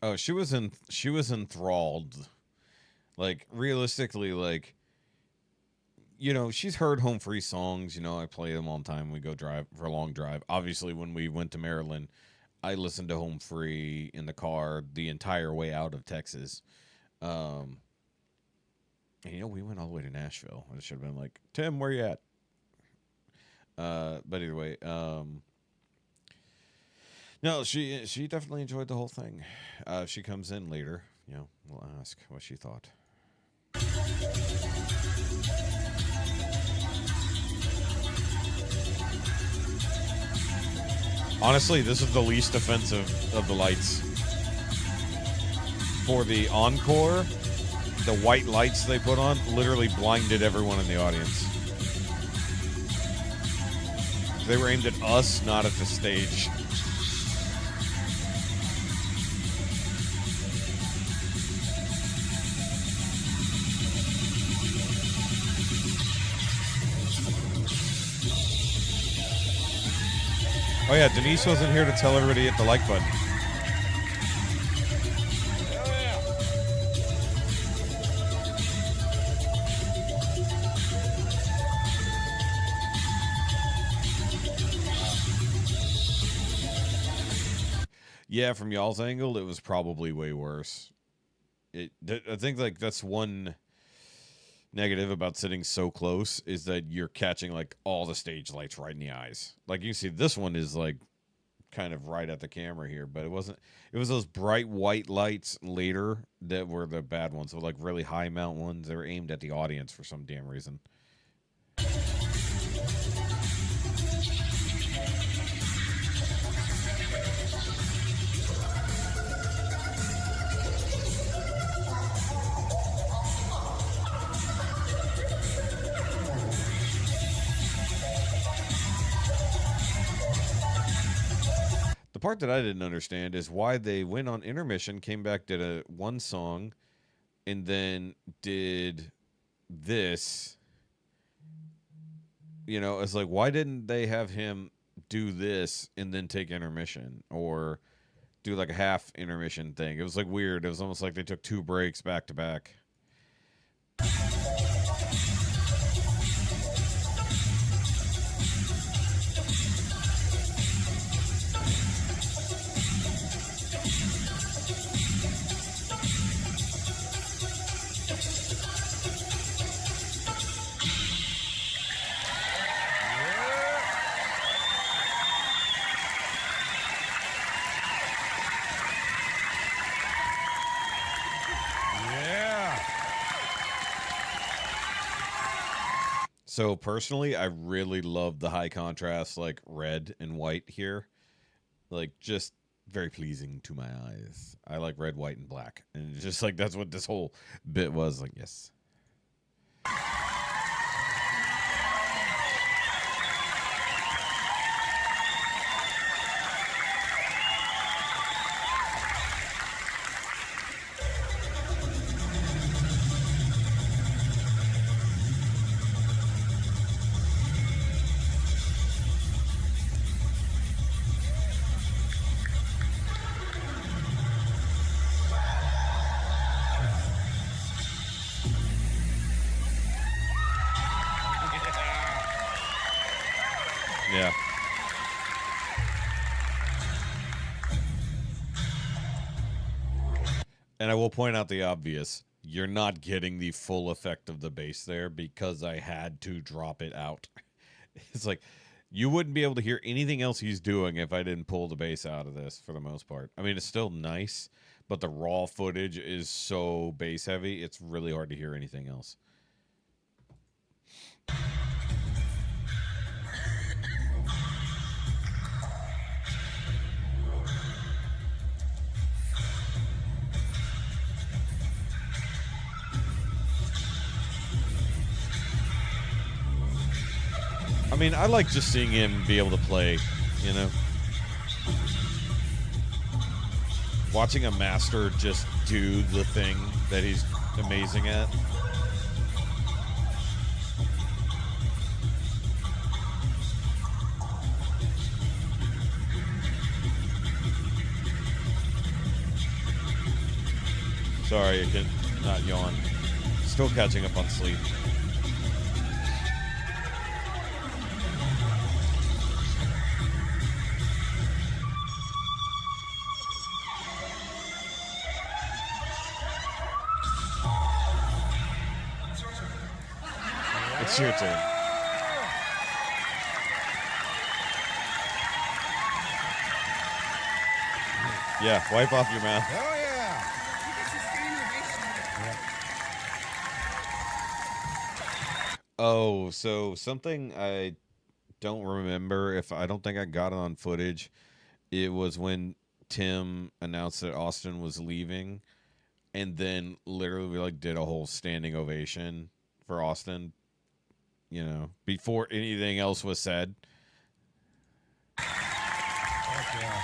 Oh, she was enthralled. Like realistically, like she's heard Home Free songs. I play them all the time. We go drive for a long drive. Obviously, when we went to Maryland, I listened to Home Free in the car the entire way out of Texas. And, we went all the way to Nashville. I should have been like, Tim, where you at? But either way, no, she definitely enjoyed the whole thing. If she comes in later, we'll ask what she thought. Honestly, this is the least offensive of the lights. For the encore, the white lights they put on literally blinded everyone in the audience. They were aimed at us, not at the stage. Oh yeah, Denise wasn't here to tell everybody to hit the like button. Yeah, from y'all's angle, it was probably way worse. I think like that's one negative about sitting so close is that you're catching like all the stage lights right in the eyes. Like you see, this one is like kind of right at the camera here, but it wasn't. It was those bright white lights later that were the bad ones. So like really high mount ones. They were aimed at the audience for some damn reason. The part that I didn't understand is why they went on intermission, came back, did a one song, and then did this. It's like, why didn't they have him do this and then take intermission or do like a half intermission thing? It was like weird. It was almost like they took 2 breaks back to back. So personally, I really love the high contrast, like red and white here. Like just very pleasing to my eyes. I like red, white, and black. And it's just like that's what this whole bit was. Like, yes. Yeah. And I will point out the obvious. You're not getting the full effect of the bass there because I had to drop it out. It's like you wouldn't be able to hear anything else he's doing if I didn't pull the bass out of this for the most part. I mean, it's still nice, but the raw footage is so bass heavy, it's really hard to hear anything else. I mean, I like just seeing him be able to play, Watching a master just do the thing that he's amazing at. Sorry, I can not yawn. Still catching up on sleep. It's your turn. Yeah, wipe off your mouth. Oh, yeah. Oh, so something I don't remember, if I don't think I got it on footage. It was when Tim announced that Austin was leaving, and then literally we like did a whole standing ovation for Austin, you know, before anything else was said. Heck yeah.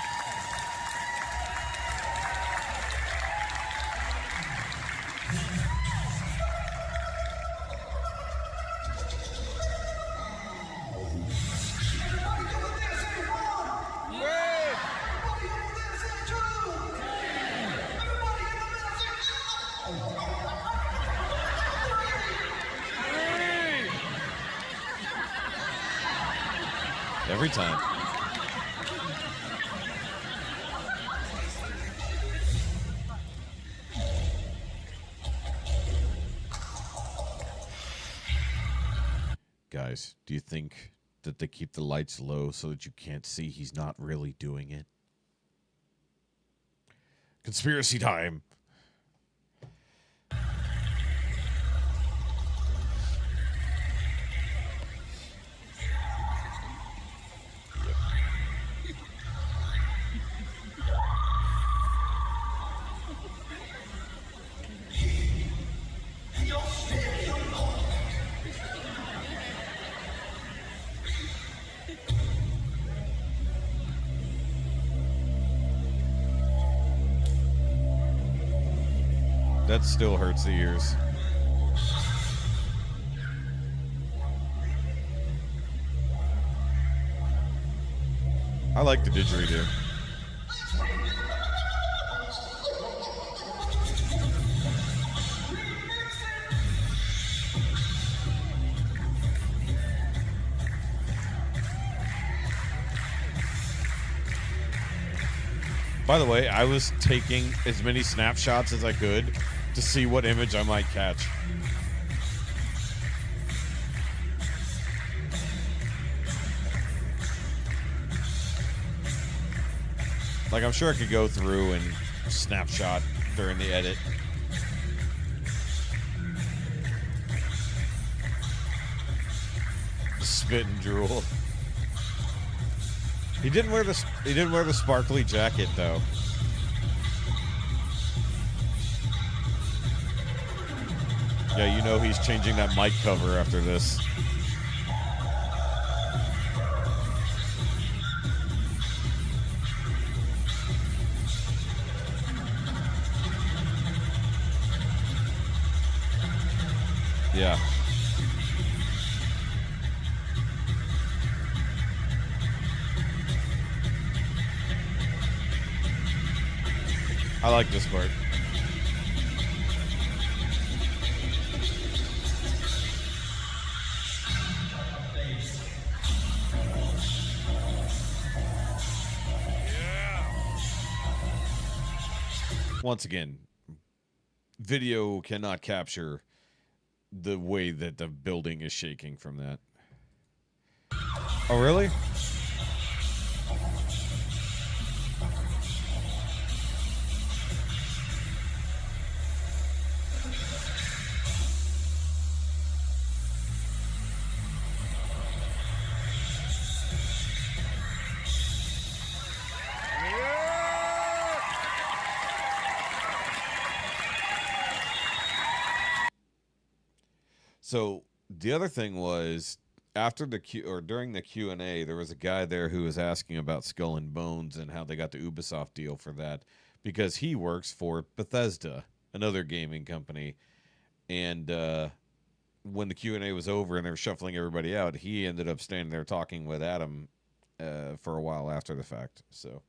Every time. Guys, do you think that they keep the lights low so that you can't see he's not really doing it? Conspiracy time. That still hurts the ears. I like the didgeridoo. By the way, I was taking as many snapshots as I could to see what image I might catch. Like, I'm sure I could go through and snapshot during the edit. Spit and drool. He didn't wear the sparkly jacket though. Yeah, you know he's changing that mic cover after this. Yeah. I like this part. Once again, video cannot capture the way that the building is shaking from that. Oh, really? So the other thing was after the during the Q&A, there was a guy there who was asking about Skull and Bones and how they got the Ubisoft deal for that because he works for Bethesda, another gaming company. And when the Q&A was over and they were shuffling everybody out, he ended up standing there talking with Adam for a while after the fact. So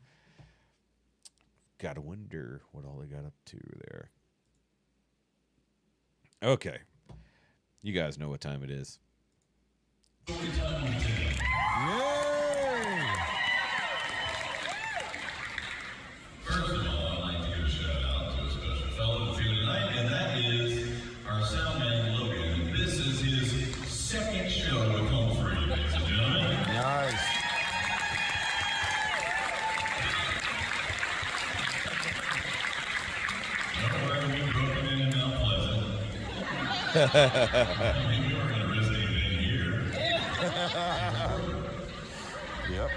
gotta wonder what all they got up to there. Okay. You guys know what time it is. First of all, I'd like to give a shout out to a special fellow that's here tonight, and that is our sound man, Logan. This is his second show with Home Free, ladies and gentlemen. Nice. Where we broke it in Mount Pleasant. I mean, we weren't going to risk anything here. Yep.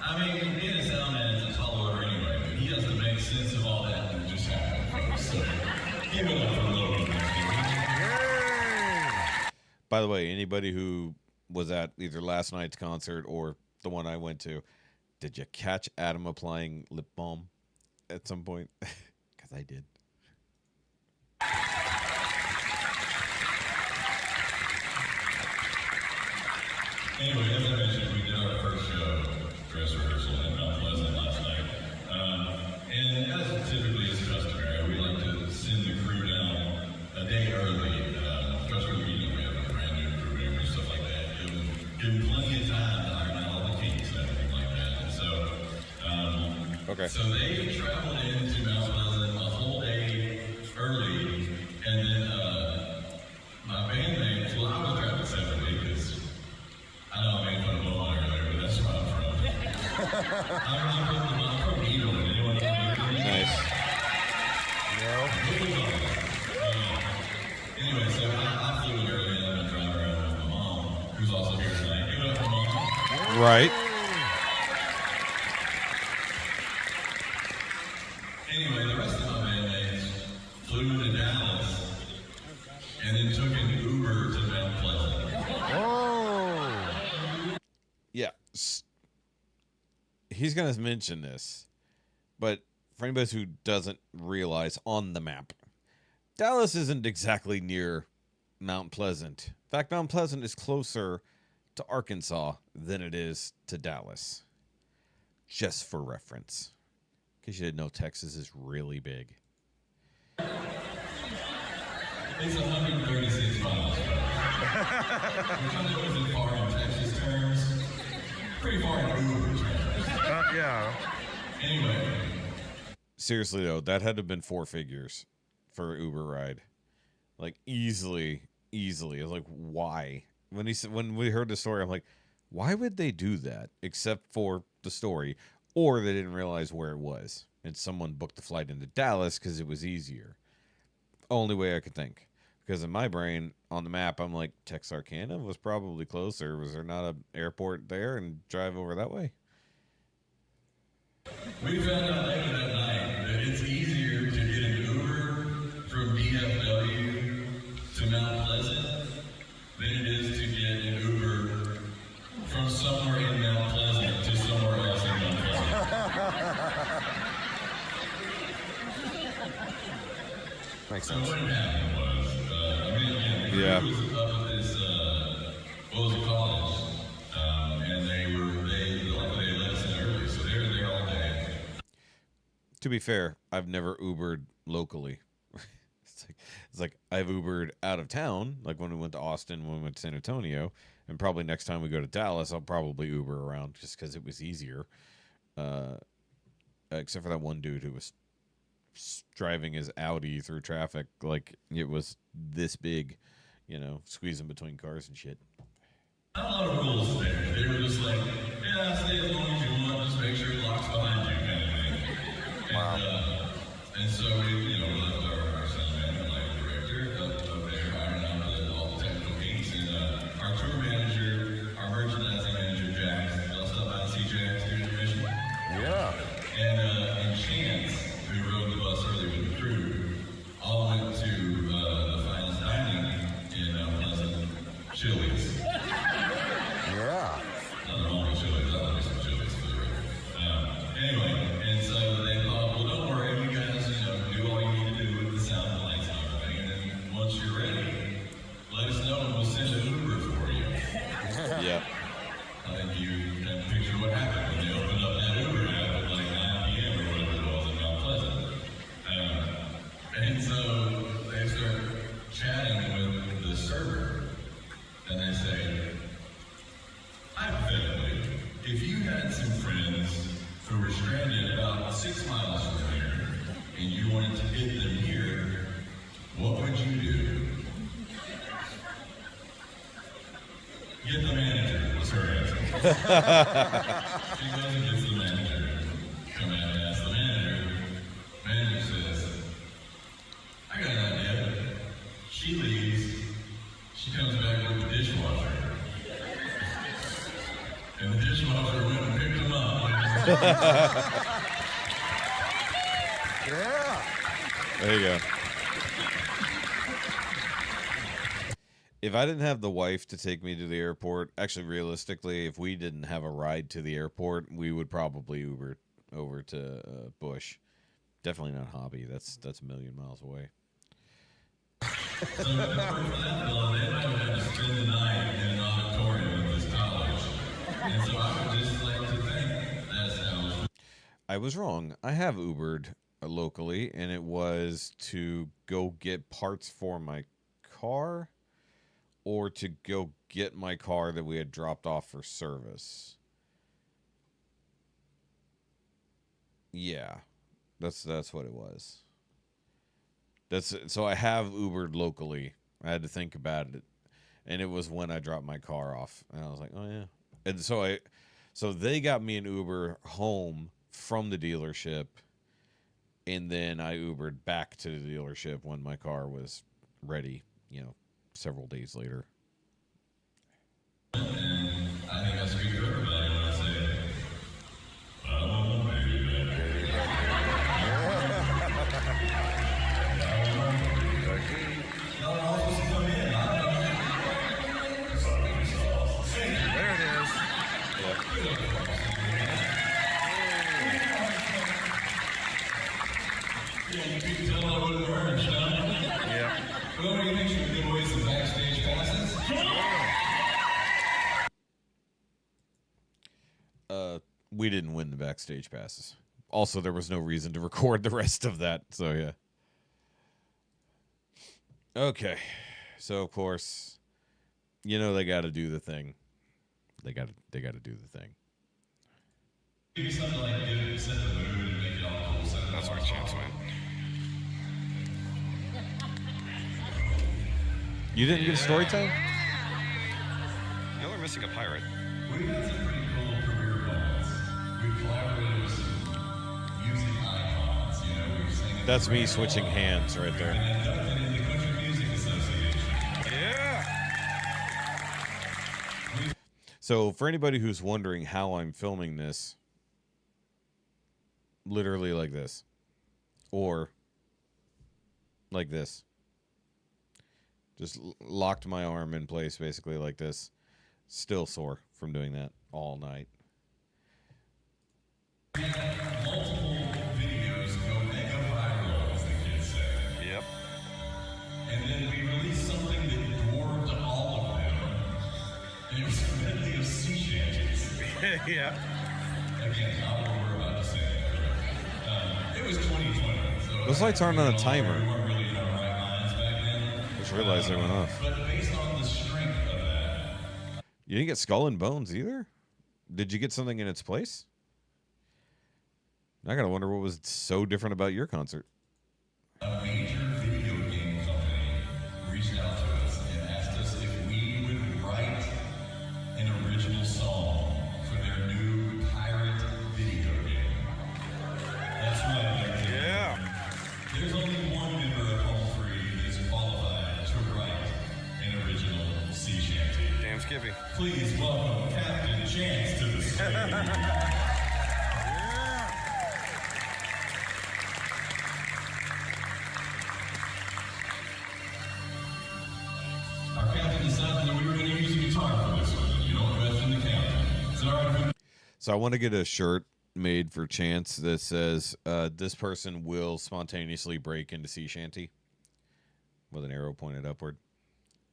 I mean, being a sound man is a tall order anyway, but he has to make sense of all that that just happened, folks. So, give it up for Logan. By the way, anybody who was at either last night's concert or the one I went to, did you catch Adam applying lip balm at some point? Because I did. Anyway, as I mentioned, we did our first show, dress rehearsal in Mount Pleasant last night. And as typically is customary, we like to send the crew down a day early, especially we have a brand new crew member and stuff like that. Give them plenty of time to iron out all the kinks and everything like that. And so, Okay. so they traveled into Mount Pleasant a whole day early, and then my bandmates, well, I was traveling separately because I know I made fun of Beaumont earlier, but that's where I'm from. I'm from Needle. Anyone know Needle? Nice. Anyway, so I flew in early and I've been driving around with my mom, who's also here tonight. Give it up for Mom. Right. Anyway, the rest of my bandmates flew to Dallas and then took an Uber to Mount Pleasant. Oh. Yeah. He's going to mention this, but for anybody who doesn't realize on the map, Dallas isn't exactly near Mount Pleasant. In fact, Mount Pleasant is closer to Arkansas than it is to Dallas. Just for reference. In case you didn't know, Texas is really big. It's 136 miles. Which I know isn't far in Texas terms. Pretty far in Uber terms. Yeah. Anyway. Seriously, though, that had to have been 4 figures for an Uber ride. Like, easily. I was like, why? When we heard the story, I'm like, why would they do that? Except for the story. Or they didn't realize where it was. And someone booked the flight into Dallas because it was easier. Only way I could think. Because in my brain, on the map, I'm like, Texarkana was probably closer. Was there not an airport there and drive over that way? We found out later that night that it's easier to get an Uber from DFW to Mount Pleasant than it is to get an Uber from somewhere in Mount Pleasant to somewhere else in Mount Pleasant. Makes So sense. what had happened was, again, the Yeah. crew was up at this, what was it, college, and luckily they let us in early, so they were there all day. To be fair, I've never Ubered locally. It's like I've Ubered out of town, like when we went to Austin, when we went to San Antonio, and probably next time we go to Dallas, I'll probably Uber around just because it was easier. Except for that one dude who was driving his Audi through traffic like it was this big, squeezing between cars and shit. Not a lot of rules there. They were just like, yeah, stay as long as you want, just make sure it locks behind you, kind of thing. Wow. And so we left our sound man, like director, up there, ironing out all the technical kinks, and our tour manager, our merchandising manager, Jax. Y'all stop by and see Jax during intermission. Yeah. And Chance, who rode the bus early with the crew, all went to the finest dining in Pleasant, Chili's. Yeah. Nothing wrong with Chili's. I love some Chili's for the record. Anyway, and so they thought, well, don't worry, you guys, do all you need to do Get the manager was her answer. She goes and gets the manager. Come in and asks the manager. Manager says, I got an idea. She leaves. She comes back with the dishwasher. And the dishwasher went and picked them up. Yeah. There you go. If I didn't have the wife to take me to the airport, actually, realistically, if we didn't have a ride to the airport, we would probably Uber over to Bush. Definitely not Hobby. That's a million miles away. So for that fellow, they might have had to spend the night in an auditorium at this college. And so I would just like to think that's how I was wrong. I have Ubered locally, and it was to go get parts for my car or to go get my car that we had dropped off for service. Yeah, that's what it was. So I have Ubered locally. I had to think about it, and it was when I dropped my car off, and I was like, oh yeah. And so they got me an Uber home from the dealership, and then I Ubered back to the dealership when my car was ready, several days later. I think I speak for everybody when I say, oh, baby, baby. Y'all are all supposed to come in. There it is. Yeah, you can tell I would have earned, huh? Yeah. Well, what do you think? Should we give away some backstage passes? We didn't win the backstage passes. Also, there was no reason to record the rest of that, so yeah. Okay, so of course, they got to do the thing. They got to do the thing. Maybe something like set the mood and make it all cool. That's where Chance went. You didn't get a story time? No, we're missing a pirate. We've had some pretty cool career moments. We've collaborated with some music icons. We've sang in That's the me radio switching hall. hands right there. And inducted in the Country Music Association. Yeah. So for anybody who's wondering how I'm filming this, literally like this, or like this. Just locked my arm in place basically like this. Still sore from doing that all night. Multiple videos go mega viral, as the kids say. Yep. And then we released something that dwarfed all of them. And it was a medley of sea shanties. Yeah. Again, not what we're about to say. It was 2020. So Those lights aren't on a timer. We weren't really in our right minds back then. Just realized they went off. But based on the strength of that, You didn't get Skull and Bones either? Did you get something in its place? I gotta wonder what was so different about your concert. a major video game company reached out to us and asked us if we would write an original song for their new pirate video game. That's right. Yeah. There's only one member of Home Free that's qualified to write an original sea shanty. Damn Skippy. Please welcome Captain Chance to the stage. Our captain decided that we were going to use a guitar for this one. You don't question the captain. Is it all right if we So I want to get a shirt made for Chance that says, this person will spontaneously break into sea shanty with an arrow pointed upward.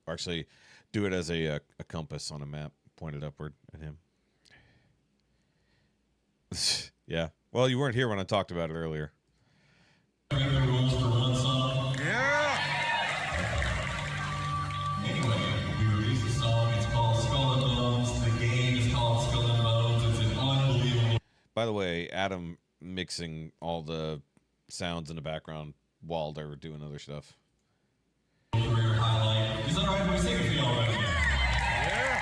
Or actually, do it as a compass on a map pointed upward at him. Yeah. Well, you weren't here when I talked about it earlier. have the rules for one song? Yeah. Anyway, we released a song. It's called Skull and Bones. The game is called Skull and Bones. It's an unbelievable. By the way, Adam mixing all the sounds in the background while they're doing other stuff. Career highlight. Is that all right if we sing it for y'all right now? Yeah.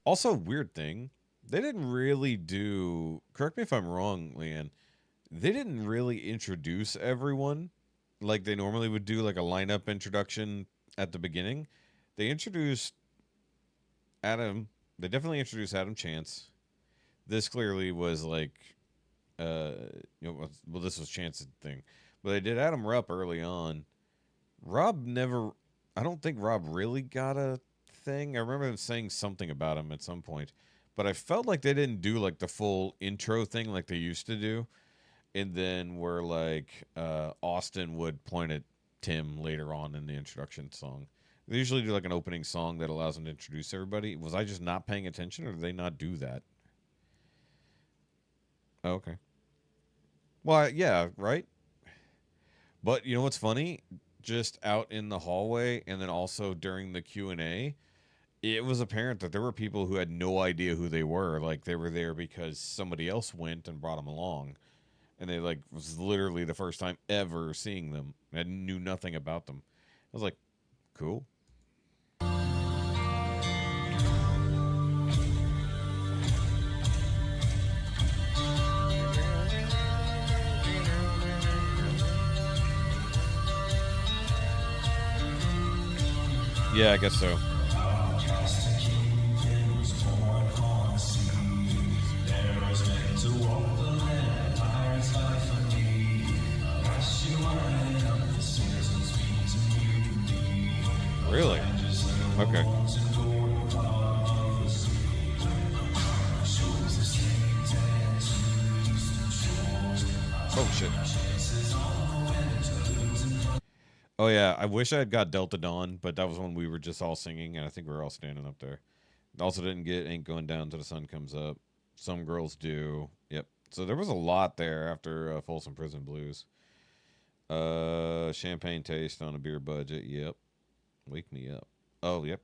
Also, weird thing, they didn't really do. Correct me if I'm wrong, Leanne. They didn't really introduce everyone like they normally would do, like a lineup introduction at the beginning. They introduced Adam. They definitely introduced Adam Chance. This clearly was like, well, this was Chance's thing, but they did Adam Rupp early on. Rob never. I don't think Rob really got a thing. I remember them saying something about him at some point, but I felt like they didn't do like the full intro thing like they used to do. And then where like Austin would point at Tim later on in the introduction song. They usually do like an opening song that allows them to introduce everybody. Was I just not paying attention, or did they not do that? Oh, okay. Well, yeah, right. But you know what's funny? Just out in the hallway, and then also during the Q&A, it was apparent that there were people who had no idea who they were. Like they were there because somebody else went and brought them along. And they like was literally the first time ever seeing them. I knew nothing about them. I was like, cool. Yeah, I guess so. Really? Okay. Oh, shit. Oh, yeah. I wish I had got Delta Dawn, but that was when we were just all singing, and I think we were all standing up there. Also didn't get Ain't Going Down Till the Sun Comes Up. Some Girls Do. Yep. So there was a lot there after Folsom Prison Blues. Champagne Taste on a Beer Budget. Yep. Wake Me Up. Oh, yep.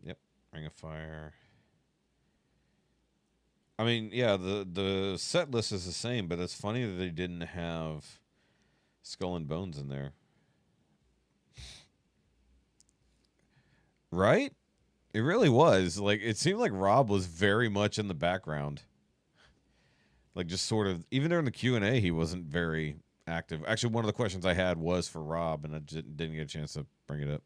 Ring of Fire. I mean, yeah, the set list is the same, but it's funny that they didn't have Skull and Bones in there. Right? It really was. Like, it seemed like Rob was very much in the background. Like, just sort of, even during the Q&A, he wasn't very active. Actually, one of the questions I had was for Rob, and I didn't get a chance to bring it up.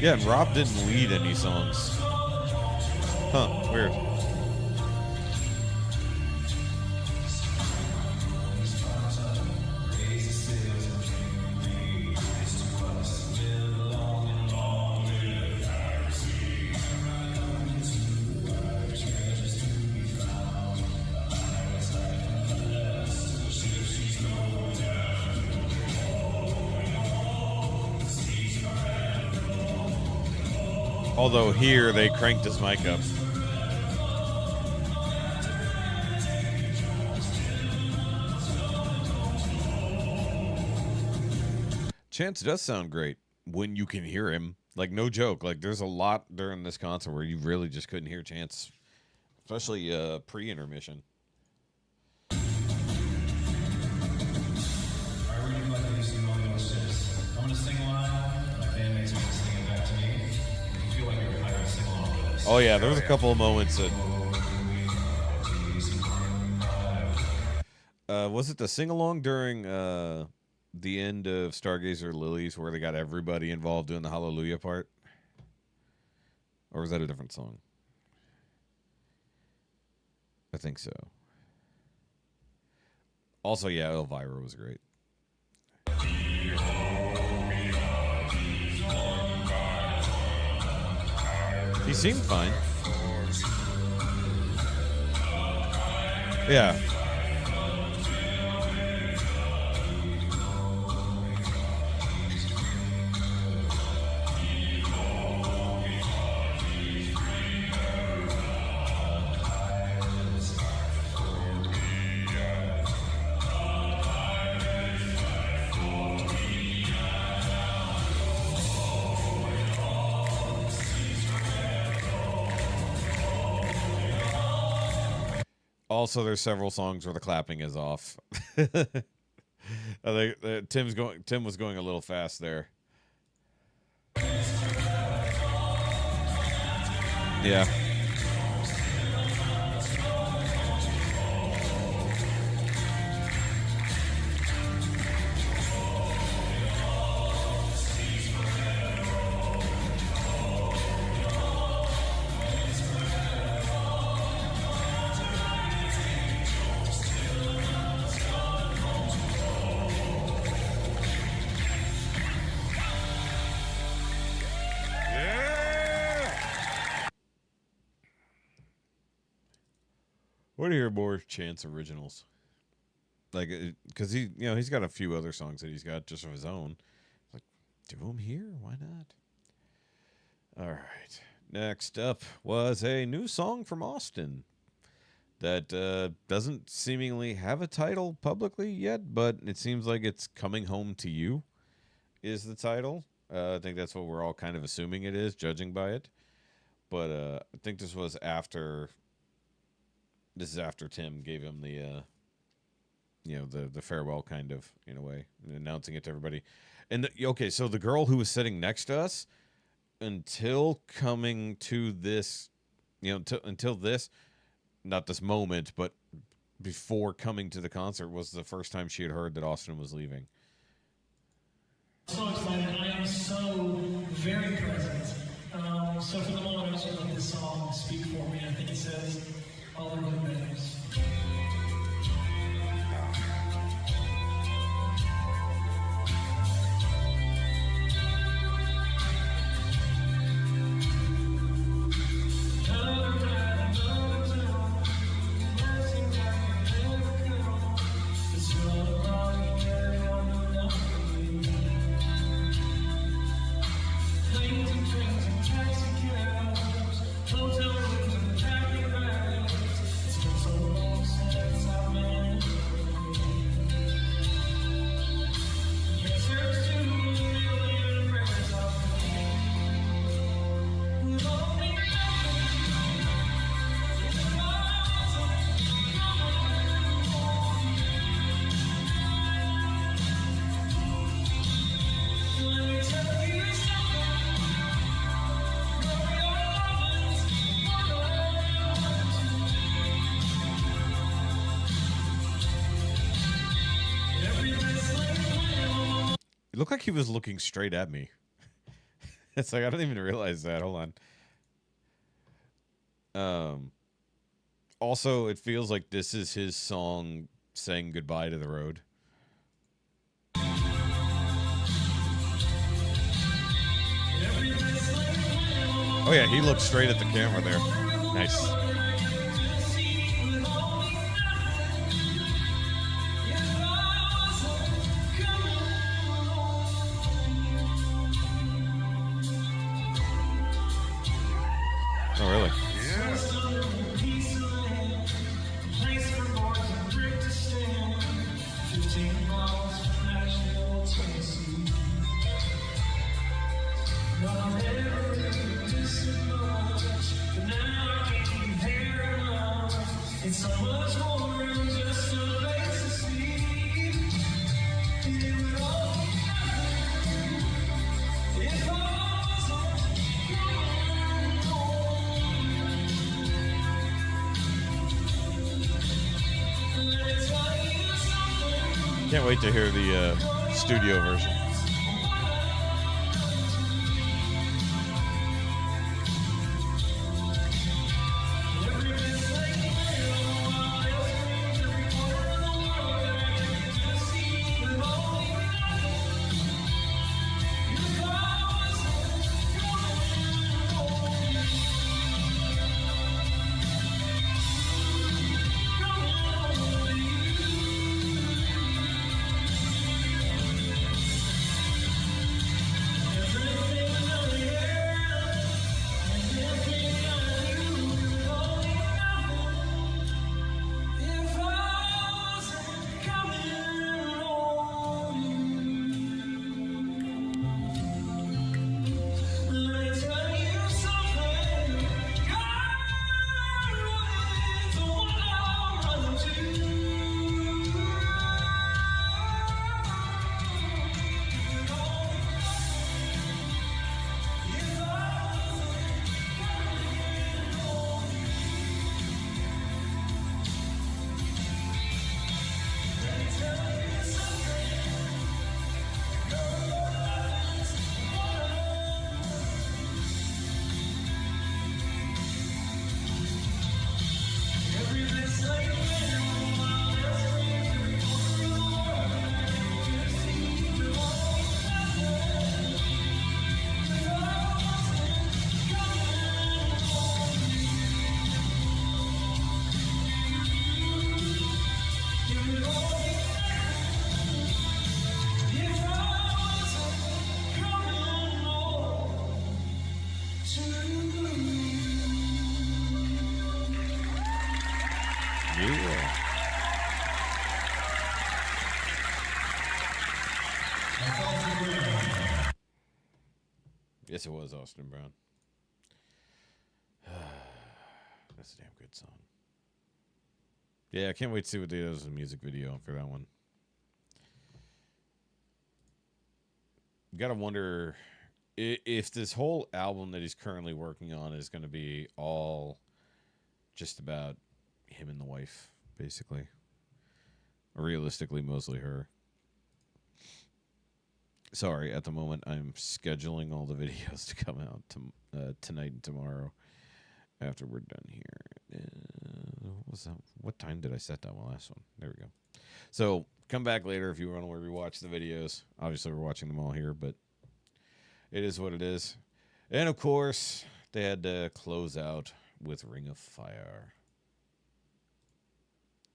Yeah, and Rob didn't lead any songs. Huh, weird. Although here they cranked his mic up. Chance does sound great when you can hear him. Like, no joke. Like, there's a lot during this concert where you really just couldn't hear Chance, especially pre-intermission. I really like that you sing all your shifts. I'm gonna sing live. My bandmates are gonna sing it back to me. If you feel like you're hired to sing along with us. Oh yeah, there was a couple of moments that. Was it the sing along during the end of Stargazer Lilies where they got everybody involved doing the Hallelujah part? Or was that a different song? I think so. Also, yeah, Elvira was great. He seemed fine. Yeah. Also, there's several songs where the clapping is off. I think Tim was going a little fast there. Yeah. What do you hear more Chance originals? Like, because he's got a few other songs that he's got just of his own. Like, do them here? Why not? All right. Next up was a new song from Austin that doesn't seemingly have a title publicly yet, but it seems like it's Coming Home to You is the title. I think that's what we're all kind of assuming it is, judging by it. But I think this is after Tim gave him the the farewell, kind of, in a way, announcing it to everybody. And so the girl who was sitting next to us, until coming to this, until this, not this moment, but before coming to the concert, was the first time she had heard that Austin was leaving. So excited. I am so very present. So for the moment, I just let this song speak for me. I think it says all the good matters. It looked like he was looking straight at me. It's like, I didn't even realize that. Hold on. Also, it feels like this is his song saying goodbye to the road. Oh yeah, he looked straight at the camera there. Nice. Oh, really? Yeah. It's so much more than just a place to sleep. It would all be nothing if I wasn't coming home. Let me tell you something. Can't wait to hear the studio version. Yeah. Yes, it was Austin Brown. That's a damn good song. Yeah, I can't wait to see what they do as a music video for that one. Gotta wonder if this whole album that he's currently working on is going to be all just about him and the wife, basically. Or realistically, mostly her. Sorry, at the moment, I'm scheduling all the videos to come out tonight and tomorrow after we're done here. What time did I set that one last one? There we go. So come back later if you want to rewatch the videos. Obviously, we're watching them all here, but it is what it is. And of course, they had to close out with Ring of Fire.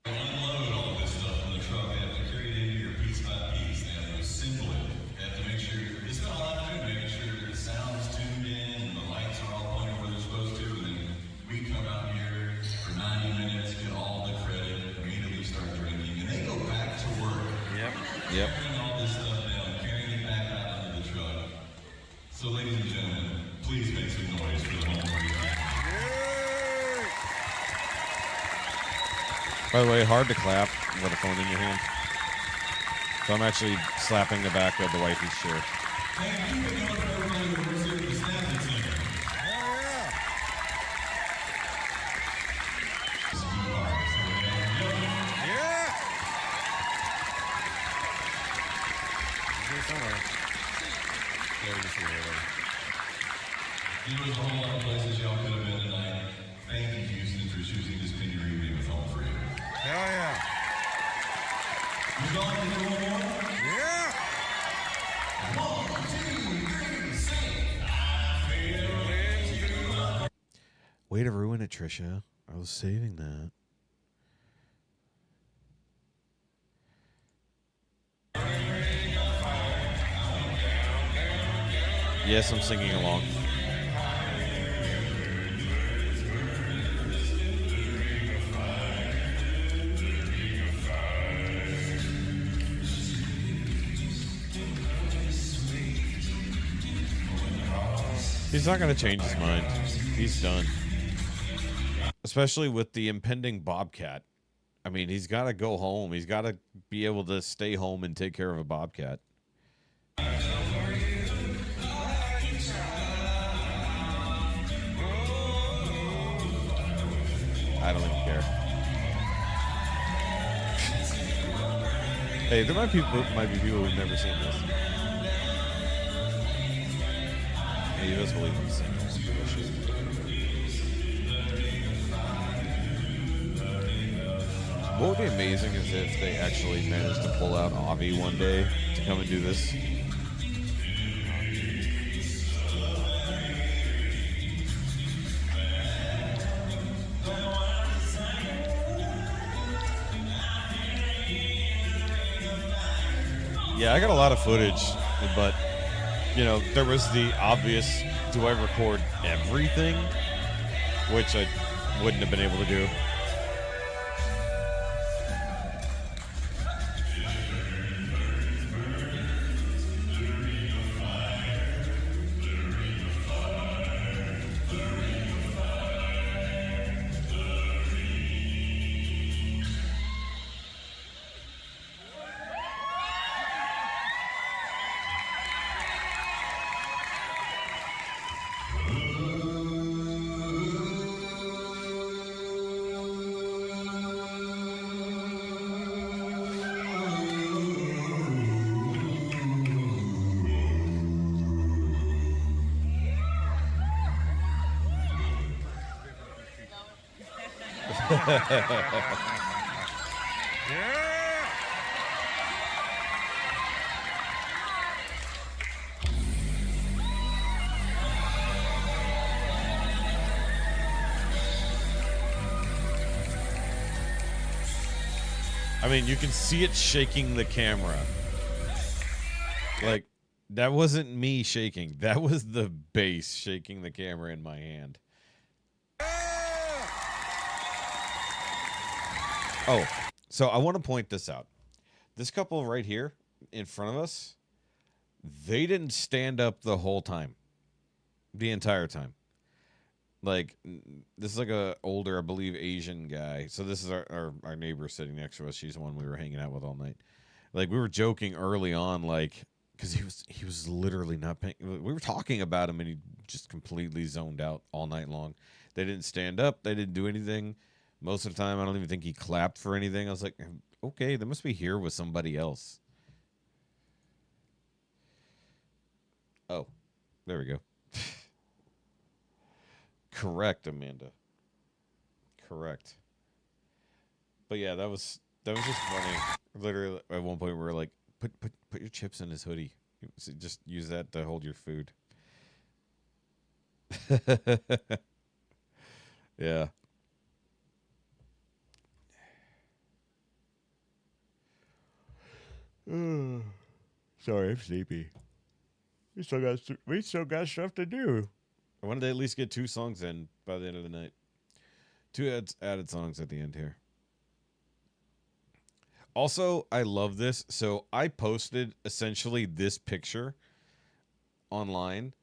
Unload all this stuff from the truck. They have to carry it in here piece by piece. They have to assemble it. They have to make sure they spend a lot of time making sure the sound's tuned in and the lights are all pointing where they're supposed to. And then we come out here for 90 minutes, get all the credit, immediately start drinking, and they go back to work. Yep. Carrying all this stuff down, carrying it back out into the truck. So, ladies and gentlemen, please make some noise for the home party. By the way, hard to clap with a phone in your hand. So I'm actually slapping the back of the wifey's chair. There was a whole lot of places y'all could have been tonight. Thank you, Houston, for choosing to spend your evening with Home Free. Hell yeah. You going to do one more? Yeah. 1, 2, 3, sing. I feel Way to ruin it, Trisha. I was saving that. Yes, I'm singing along. He's not going to change his mind. He's done. Especially with the impending bobcat. I mean, he's got to go home. He's got to be able to stay home and take care of a bobcat. I don't even care. Hey, there might be people who've never seen this. He does believe in singles. What would be amazing is if they actually managed to pull out Avi one day to come and do this. Yeah, I got a lot of footage, but, you know, there was the obvious, do I record everything? Which I wouldn't have been able to do. I mean, you can see it shaking the camera. Like, That wasn't me shaking. That was the bass shaking the camera in my hand. Oh, so I want to point this out. This couple right here in front of us, they didn't stand up the whole time. The entire time. Like, this is like a older, I believe, Asian guy. So this is our neighbor sitting next to us. She's the one we were hanging out with all night. Like, we were joking early on, like, because he was literally not paying. We were talking about him, and he just completely zoned out all night long. They didn't stand up. They didn't do anything. Most of the time, I don't even think he clapped for anything. I was like, okay, they must be here with somebody else. Oh, there we go. Correct, Amanda. Correct. But yeah, that was just funny. Literally, at one point, we were like, put your chips in his hoodie. Just use that to hold your food. Yeah. Sorry, I'm sleepy. We still got stuff to do. I wanted to at least get 2 songs in by the end of the night. 2 added songs at the end here. Also, I love this. So I posted essentially this picture online,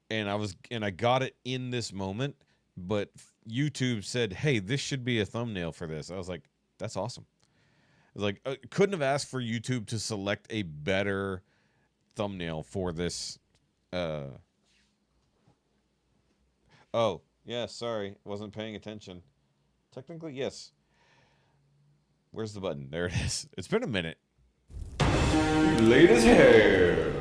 and I got it in this moment, but YouTube said, "Hey, this should be a thumbnail for this." I was like, "That's awesome." Like, couldn't have asked for YouTube to select a better thumbnail for this. Oh, yeah, sorry. Wasn't paying attention. Technically, yes. Where's the button? There it is. It's been a minute. Late as hell.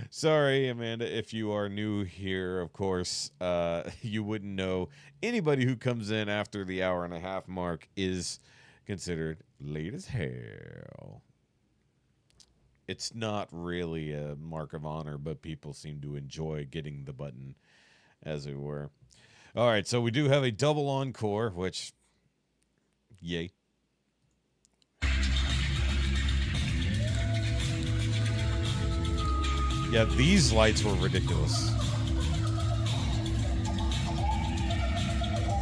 Sorry, Amanda, if you are new here, of course, you wouldn't know. Anybody who comes in after the hour-and-a-half mark is considered late as hell. It's not really a mark of honor, but people seem to enjoy getting the button, as it were. All right, so we do have a double encore, which, yay. Yeah, these lights were ridiculous.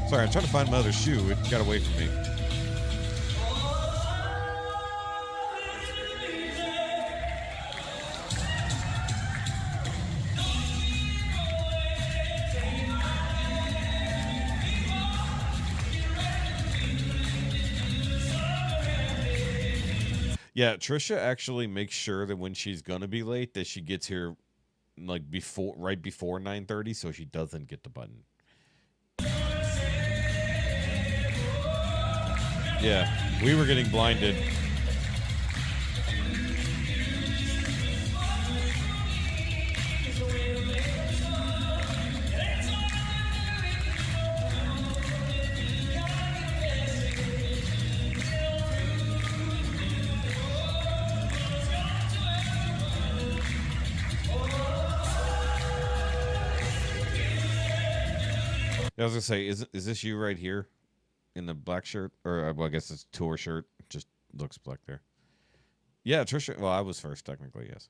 Sorry, I'm trying to find my other shoe. It got away from me. Yeah, Trisha actually makes sure that when she's gonna be late, that she gets here like right before 9:30, so she doesn't get the button. Yeah, we were getting blinded. I was gonna say, is this you right here in the black shirt? Or well, I guess it's tour shirt. Just looks black there. Yeah, Trisha. Well, I was first technically, yes.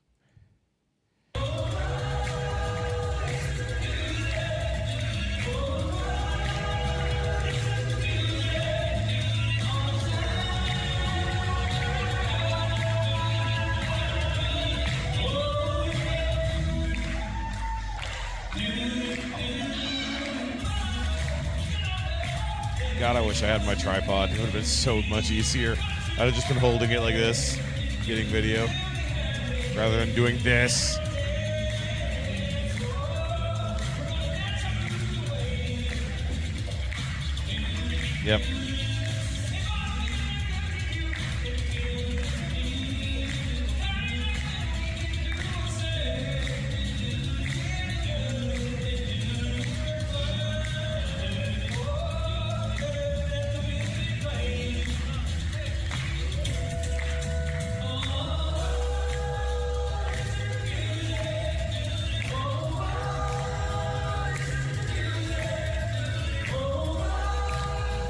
God, I wish I had my tripod. It would have been so much easier. I'd have just been holding it like this, getting video, rather than doing this. Yep.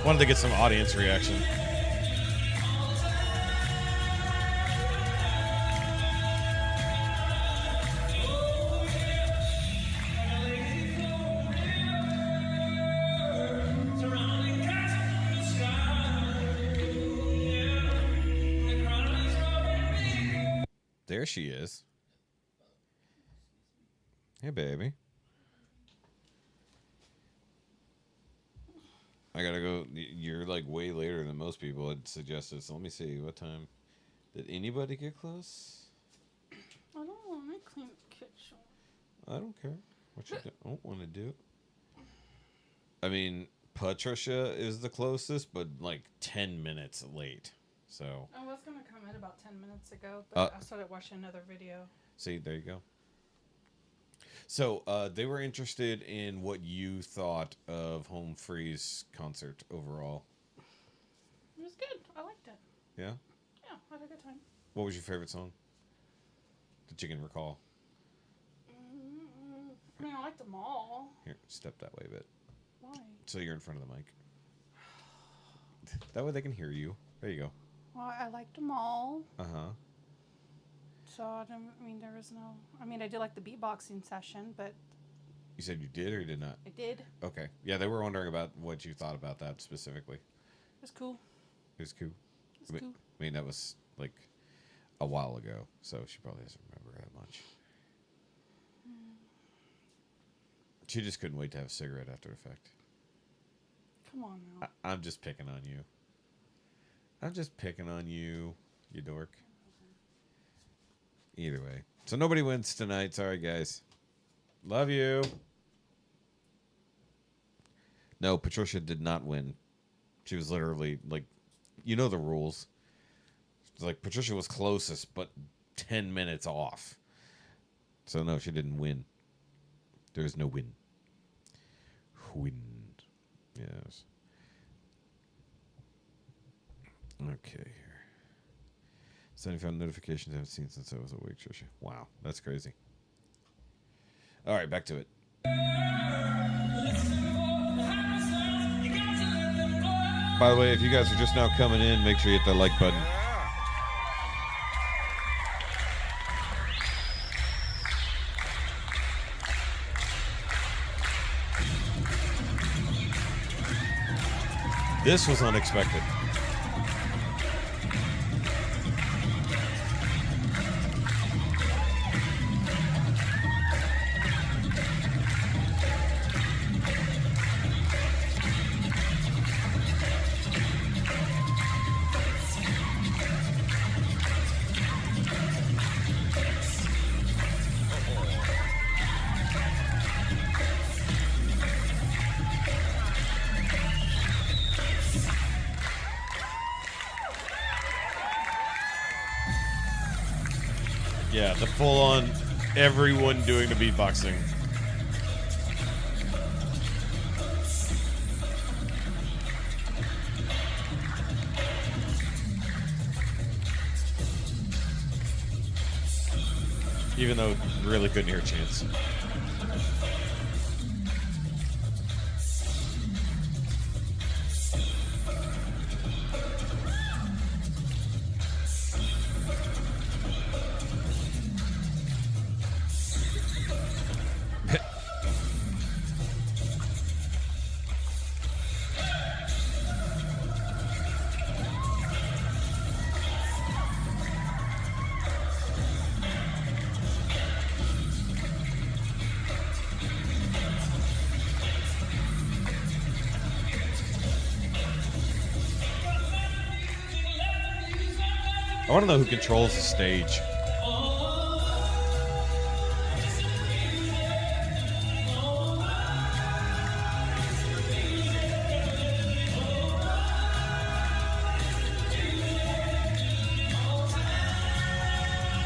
Wanted to get some audience reaction. There she is. Hey, baby. I gotta go. You're like way later than most people had suggested. So let me see. What time? Did anybody get close? I don't want to clean the kitchen. I don't care what you don't want to do. I mean, Patricia is the closest, but like 10 minutes late. So. I was going to come in about 10 minutes ago, but I started watching another video. See, there you go. So they were interested in what you thought of Home Free's concert overall. It was good. I liked it. Yeah? Yeah, I had a good time. What was your favorite song that you can recall? I mean, I liked them all. Here, step that way a bit. Why? So you're in front of the mic. That way they can hear you. There you go. Well, I liked them all. Uh-huh. So, I mean, there was no... I mean, I did like the beatboxing session, but... You said you did or you did not? I did. Okay. Yeah, they were wondering about what you thought about that specifically. It was cool. It was cool. It was cool. I mean, that was like a while ago, so she probably doesn't remember that much. She just couldn't wait to have a cigarette after the fact. Come on now. I'm just picking on you. I'm just picking on you, you dork. Either way. So nobody wins tonight. Sorry, guys. Love you. No, Patricia did not win. She was literally, like, you know the rules. It's like, Patricia was closest, but 10 minutes off. So, no, she didn't win. There's no win. Win. Yes. Okay, here. 75 notifications I haven't seen since I was awake, Trisha. Wow, that's crazy. All right, back to it. By the way, if you guys are just now coming in, make sure you hit that like button. This was unexpected. Yeah, the full-on everyone doing the beatboxing. Even though really couldn't hear Chance. I want to know who controls the stage.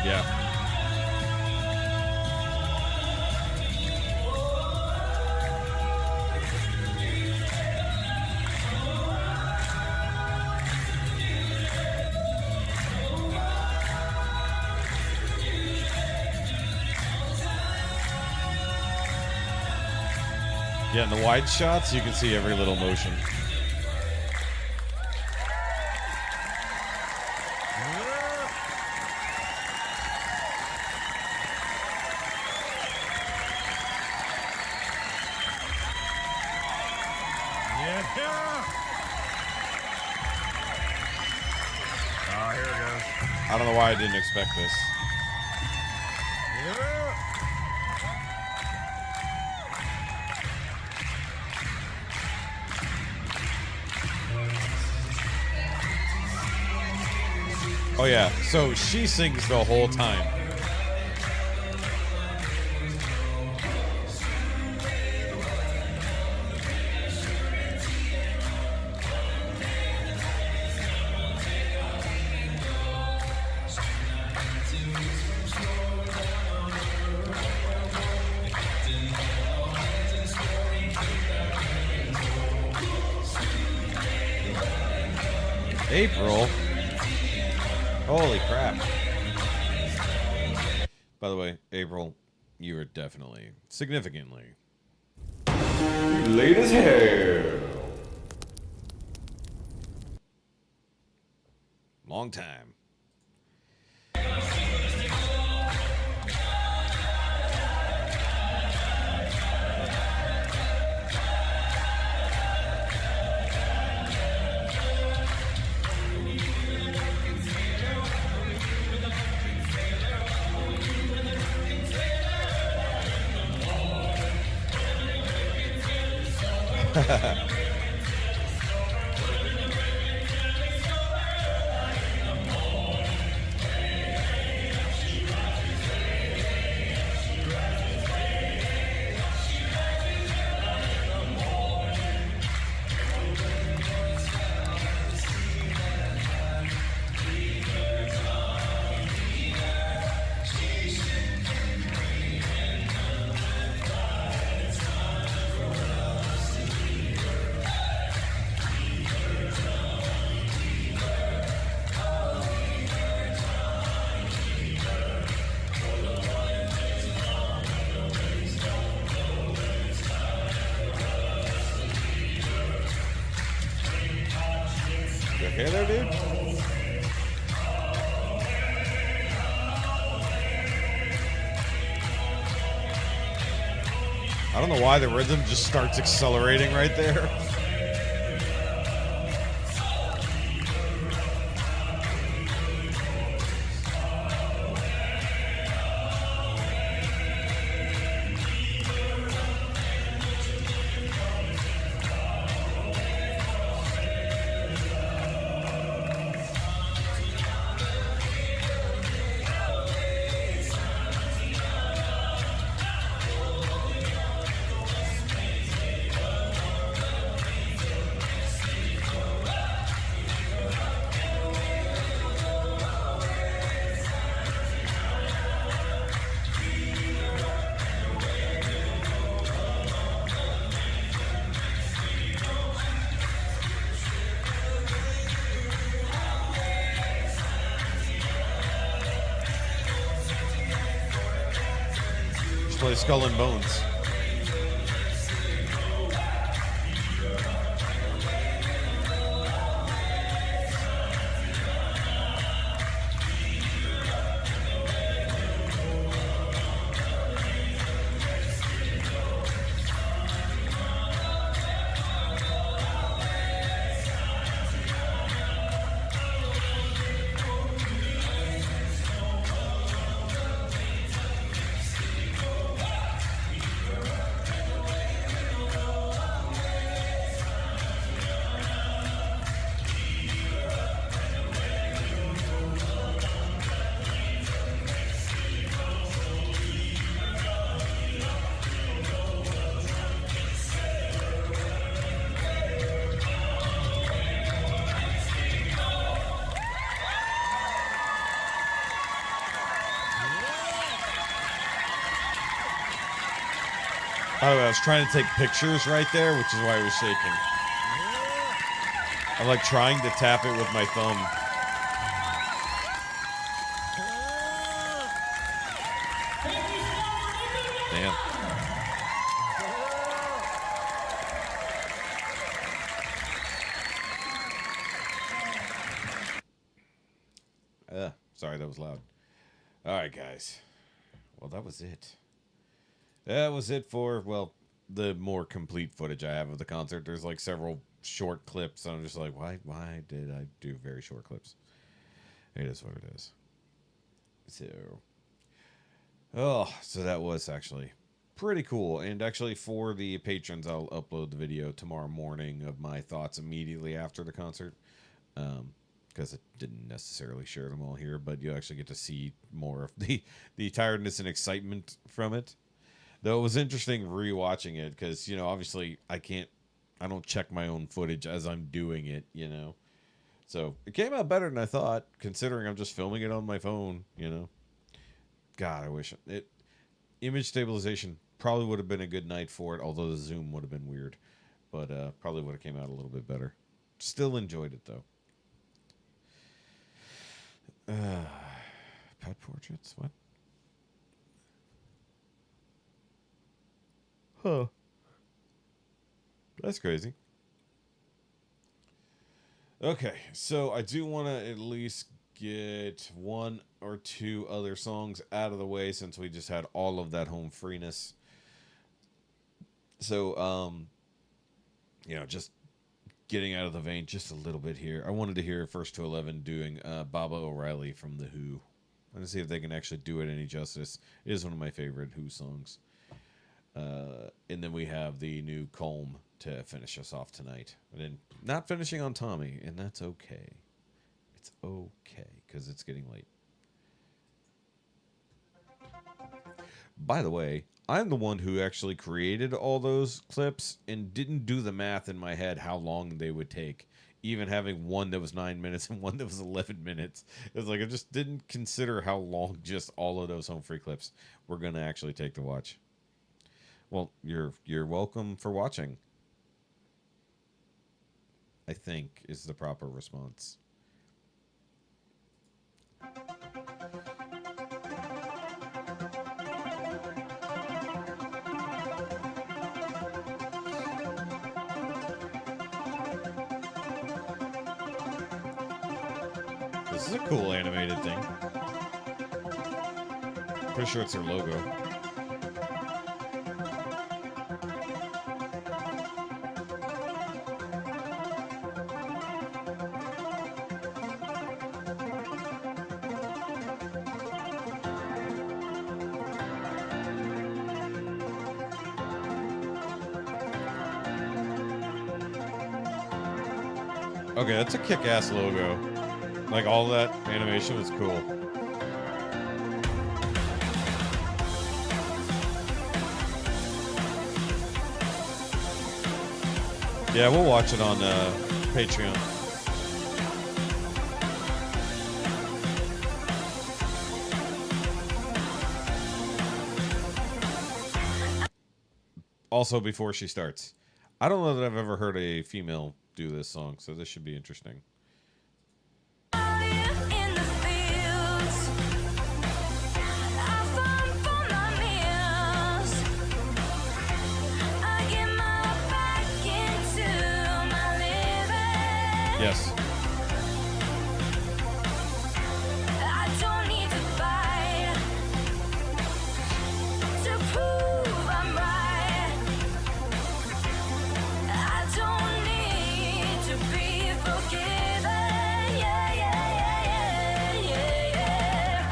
Yeah. Yeah, in the wide shots, you can see every little motion. Oh, here it goes. I don't know why I didn't expect this. Oh yeah, so she sings the whole time. April. Holy crap. By the way, April, you are definitely, significantly Late as hell. long time. You hear there, dude? I don't know why the rhythm just starts accelerating right there. Just play Skull and Bones. By the way, I was trying to take pictures right there, which is why I was shaking. I'm like trying to tap it with my thumb. Damn. Sorry, that was loud. All right, guys. Well, that was it. That was it for, well, the more complete footage I have of the concert. There's like several short clips. And I'm just like, why did I do very short clips? It is what it is. So that was actually pretty cool. And actually for the patrons, I'll upload the video tomorrow morning of my thoughts immediately after the concert. Because because it didn't necessarily share them all here, but you actually get to see more of the tiredness and excitement from it. Though it was interesting rewatching it because, obviously I don't check my own footage as I'm doing it, So it came out better than I thought, considering I'm just filming it on my phone, God, I wish image stabilization probably would have been a good night for it, although the zoom would have been weird. But probably would have came out a little bit better. Still enjoyed it, though. Pet portraits? What? Huh. That's crazy. Okay, so I do want to at least get one or two other songs out of the way since we just had all of that home freeness. So, just getting out of the vein just a little bit here. I wanted to hear First to 11 doing Baba O'Reilly from The Who. I'm going to see if they can actually do it any justice. It is one of my favorite Who songs. And then we have the new Calm to finish us off tonight. And then not finishing on Tommy, and that's okay. It's okay, because it's getting late. By the way, I'm the one who actually created all those clips and didn't do the math in my head how long they would take. Even having one that was 9 minutes and one that was 11 minutes. It was like I just didn't consider how long just all of those home free clips were going to actually take to watch. Well, you're welcome for watching, I think, is the proper response. This is a cool animated thing. Pretty sure it's their logo. Okay, that's a kick-ass logo. Like, all that animation was cool. Yeah, we'll watch it on Patreon. Also, before she starts, I don't know that I've ever heard a female do this song, so this should be interesting. Yes. I don't need to fight to prove I'm right. I don't need to be forgiven. Yeah, yeah, yeah, yeah, yeah.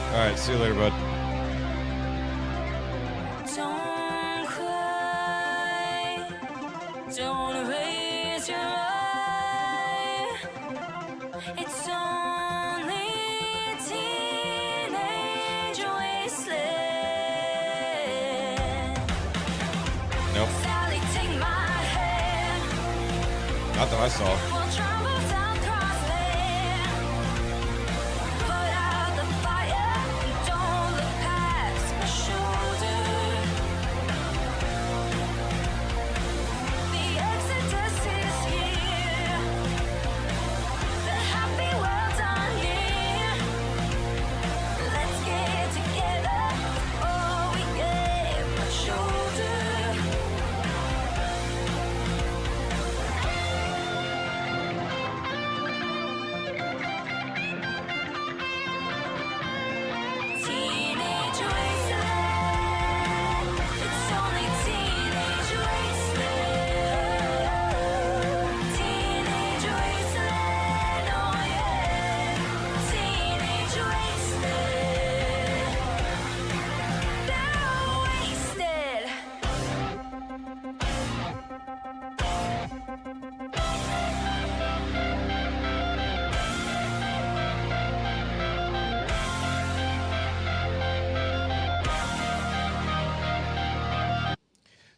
All right, see you later, bud. Don't cry, don't raise your eye. It's only teenage wasteland. Nope. Sally, take my hand. Not that I saw.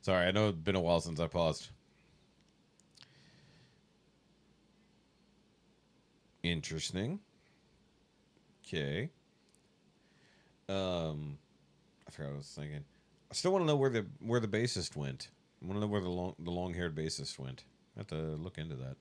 Sorry, I know it's been a while since I paused. Interesting. Okay. I forgot what I was thinking. I still want to know where the bassist went. I want to know where the long haired bassist went. I have to look into that.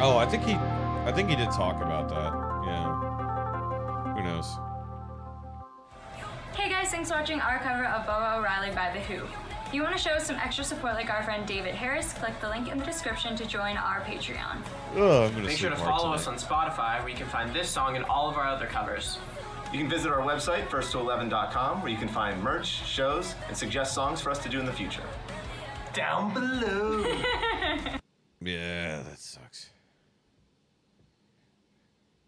Oh, I think he did talk about that. Yeah. Who knows? Hey guys, thanks for watching our cover of Bubba O'Reilly by The Who. If you want to show us some extra support like our friend David Harris, click the link in the description to join our Patreon. Oh, I'm gonna Make sure to follow us on Spotify, where you can find this song and all of our other covers. You can visit our website, first211.com, where you can find merch, shows, and suggest songs for us to do in the future. Down below. Yeah, that sucks.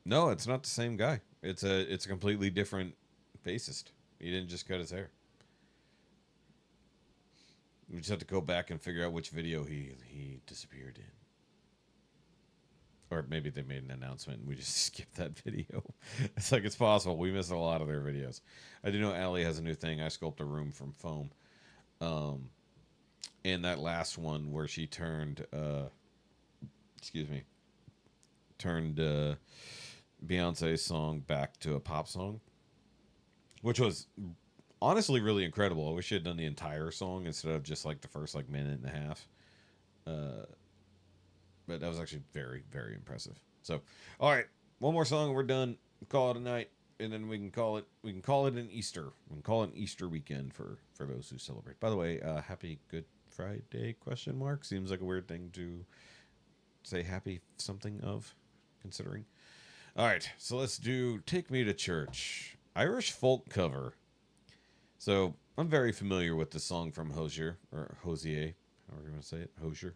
No, it's not the same guy. It's a completely different bassist. He didn't just cut his hair. We just have to go back and figure out which video he disappeared in. Or maybe they made an announcement and we just skipped that video. It's like it's possible. We missed a lot of their videos. I do know Allie has a new thing. I sculpt a room from foam. And that last one where she turned Beyonce's song back to a pop song, which was honestly really incredible. I wish she had done the entire song instead of just like the first like minute and a half. But that was actually very, very impressive. So, all right, one more song and we're done. Call it a night, and then we can call it an Easter. We can call it an Easter weekend for those who celebrate. By the way, happy Good Friday ? Seems like a weird thing to say happy something of, considering. All right, so let's do Take Me to Church, Irish folk cover. So I'm very familiar with the song from Hozier, or Hosier, however you want to say it, Hozier.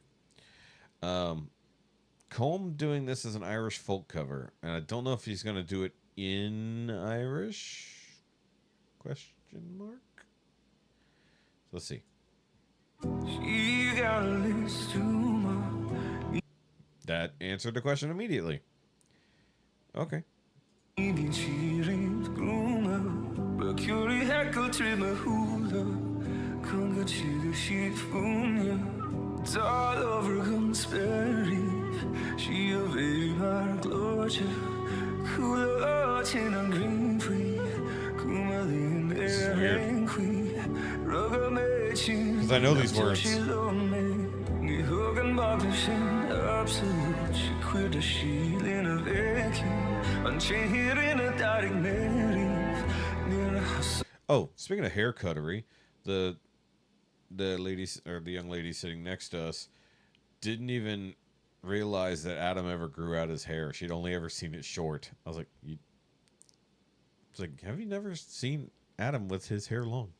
Colm doing this as an Irish folk cover, and I don't know if he's going to do it in Irish? ? So let's see. That answered the question immediately. Okay. This is weird. Because I know these words. Oh, speaking of hair cuttery, the ladies, or the young lady sitting next to us, didn't even realize that Adam ever grew out his hair. She'd only ever seen it short. I was like, it's like, have you never seen Adam with his hair long?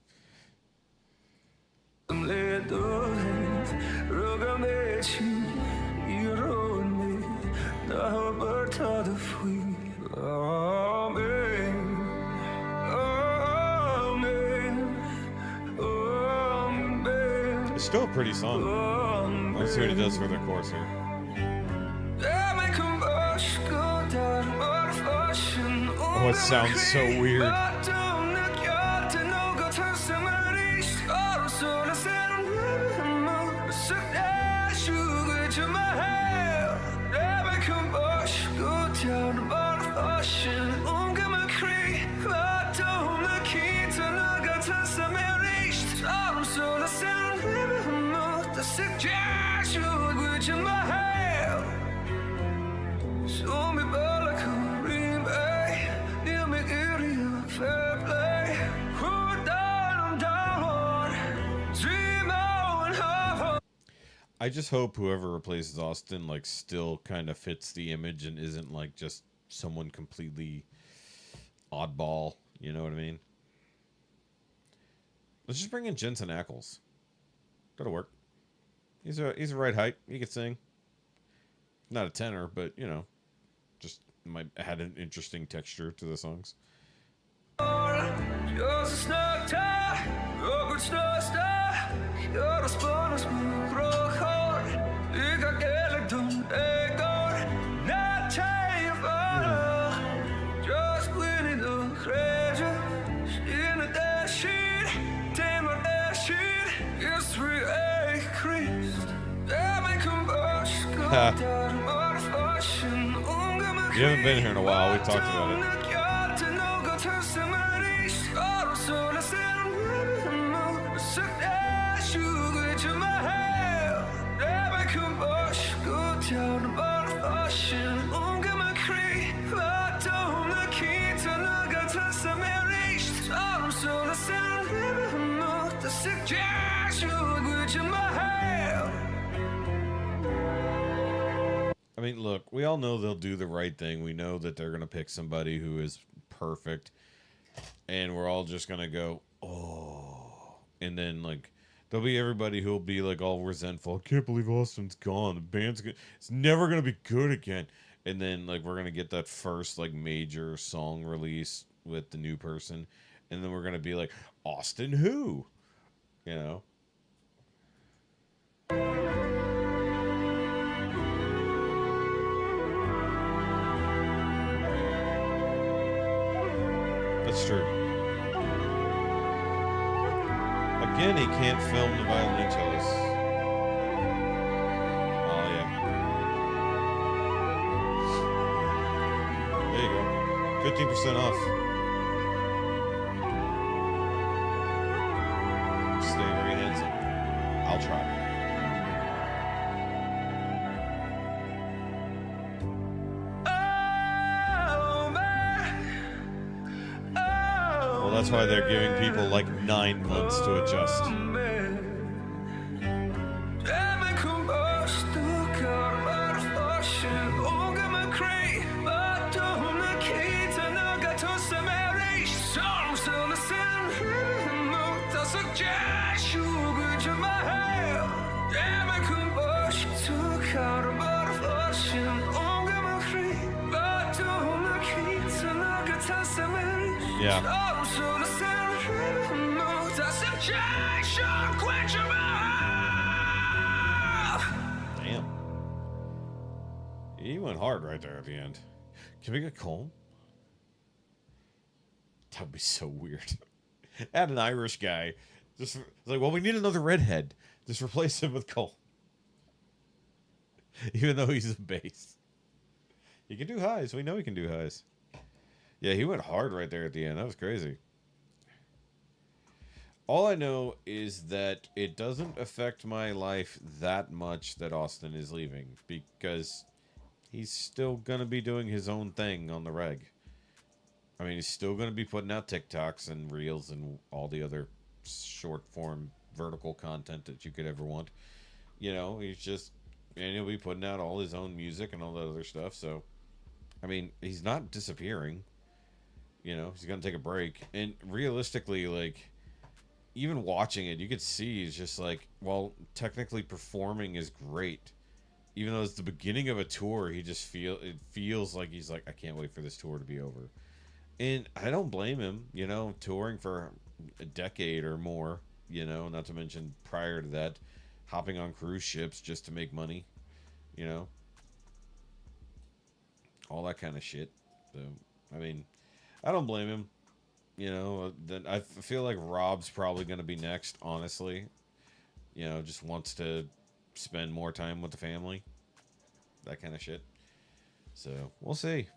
It's still a pretty song. Let's see what he does for the chorus here. Oh, it sounds so weird. I just hope whoever replaces Austin like still kind of fits the image and isn't like just someone completely oddball. You know what I mean? Let's just bring in Jensen Ackles. That'll work. He's a right height. He can sing. Not a tenor, but you know, just might add an interesting texture to the songs. You haven't been here in a while. We talked about it. I mean, look, we all know they'll do the right thing. We know that they're going to pick somebody who is perfect. And we're all just going to go, oh. And then, like, there'll be everybody who'll be, like, all resentful. I can't believe Austin's gone. The band's good. It's never going to be good again. And then, like, we're going to get that first, like, major song release with the new person. And then we're going to be like, Austin who? You know? That's true. Again, he can't film the violoncellos. Oh, yeah. There you go. 15% off. Stay very handsome. I'll try. Well, that's why they're giving people like 9 months to adjust. Yeah. Damn. He went hard right there at the end. Can we get Cole? That would be so weird. Add an Irish guy. Just like, well, we need another redhead. Just replace him with Cole. Even though he's a bass. He can do highs. We know he can do highs. Yeah, he went hard right there at the end. That was crazy. All I know is that it doesn't affect my life that much that Austin is leaving, because he's still going to be doing his own thing on the reg. I mean, he's still going to be putting out TikToks and Reels and all the other short form vertical content that you could ever want. You know, he's just, and he'll be putting out all his own music and all that other stuff. So, I mean, he's not disappearing. You know, he's going to take a break. And realistically, like, even watching it, you could see he's just like, well, technically performing is great. Even though it's the beginning of a tour, it feels like he's like, I can't wait for this tour to be over. And I don't blame him, you know, touring for a decade or more, you know, not to mention prior to that, hopping on cruise ships just to make money, you know, all that kind of shit. So, I mean, I don't blame him. You know, then I feel like Rob's probably going to be next, honestly. You know, just wants to spend more time with the family. That kind of shit. So, we'll see.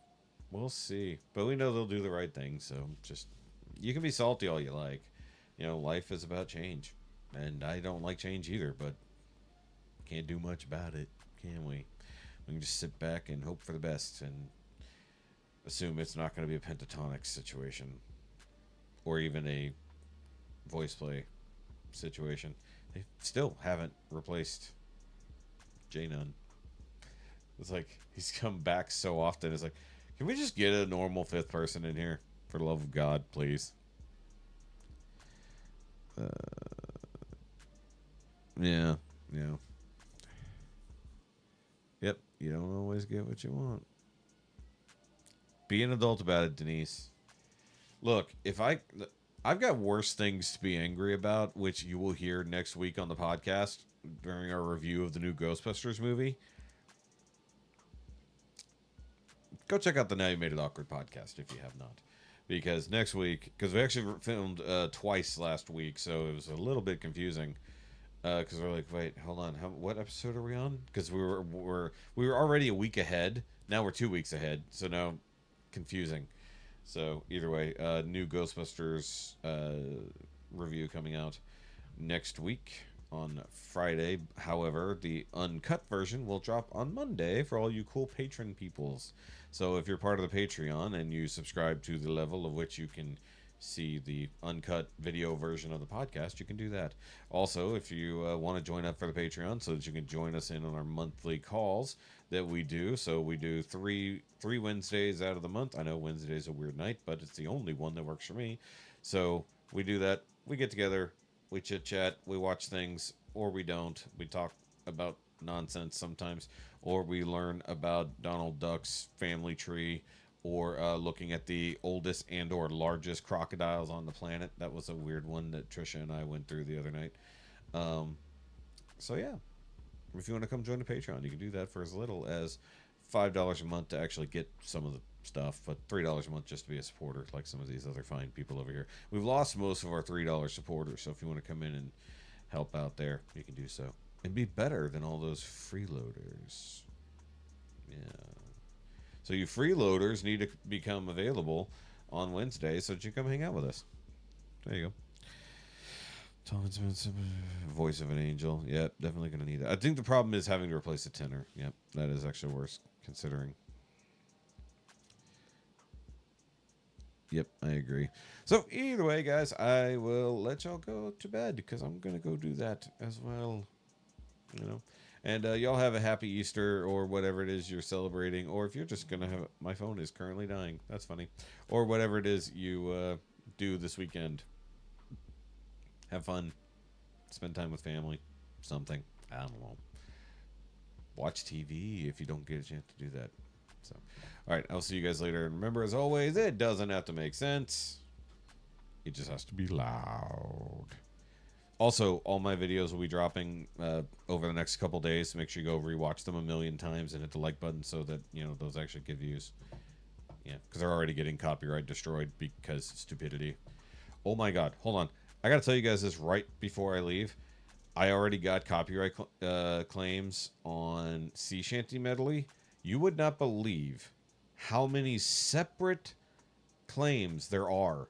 We'll see. But we know they'll do the right thing, so just, you can be salty all you like. You know, life is about change. And I don't like change either, but can't do much about it, can we? We can just sit back and hope for the best and assume it's not going to be a pentatonic situation. Or even a voice play situation. They still haven't replaced J Nunn. It's like, he's come back so often. It's like, can we just get a normal fifth person in here? For the love of God, please. Yeah. Yep, you don't always get what you want. Be an adult about it, Denise. Look, I've got worse things to be angry about, which you will hear next week on the podcast during our review of the new Ghostbusters movie. Go check out the Now You Made It Awkward podcast if you have not. Because next week, because we actually filmed twice last week, so it was a little bit confusing. Because we're like, wait, hold on, what episode are we on? Because we were already a week ahead. Now we're 2 weeks ahead, so now confusing. So either way, new Ghostbusters review coming out next week on Friday. However, the uncut version will drop on Monday for all you cool patron peoples. So if you're part of the Patreon and you subscribe to the level of which you can see the uncut video version of the podcast, you can do that. Also, if you want to join up for the Patreon so that you can join us in on our monthly calls that we do. So we do three Wednesdays out of the month. I know Wednesday's a weird night, but it's the only one that works for me. So we do that. We get together, we chit chat, we watch things, or we don't. We talk about nonsense sometimes, or we learn about Donald Duck's family tree, or looking at the oldest and or largest crocodiles on the planet. That was a weird one that Trisha and I went through the other night. So yeah, if you want to come join the Patreon, you can do that for as little as $5 a month to actually get some of the stuff, but $3 a month just to be a supporter, like some of these other fine people over here. We've lost most of our $3 supporters, so if you want to come in and help out there, you can do so. And be better than all those freeloaders. Yeah. So you freeloaders need to become available on Wednesday so that you come hang out with us. There you go. Voice of an angel. Yep, definitely going to need that. I think the problem is having to replace a tenor. Yep, that is actually worse considering. Yep, I agree. So either way, guys, I will let y'all go to bed because I'm going to go do that as well. You know, and y'all have a happy Easter or whatever it is you're celebrating, or if you're just gonna have my phone is currently dying, that's funny, or whatever it is you do this weekend. Have fun, spend time with family, something, I don't know, watch TV if you don't get a chance to do that. So all right, I'll see you guys later, and remember, as always, it doesn't have to make sense, it just has to be loud. Also, all my videos will be dropping over the next couple days. So make sure you go rewatch them a million times and hit the like button so that, you know, those actually get views. Yeah, because they're already getting copyright destroyed because stupidity. Oh my God, hold on. I got to tell you guys this right before I leave. I already got copyright claims on Sea Shanty Medley. You would not believe how many separate claims there are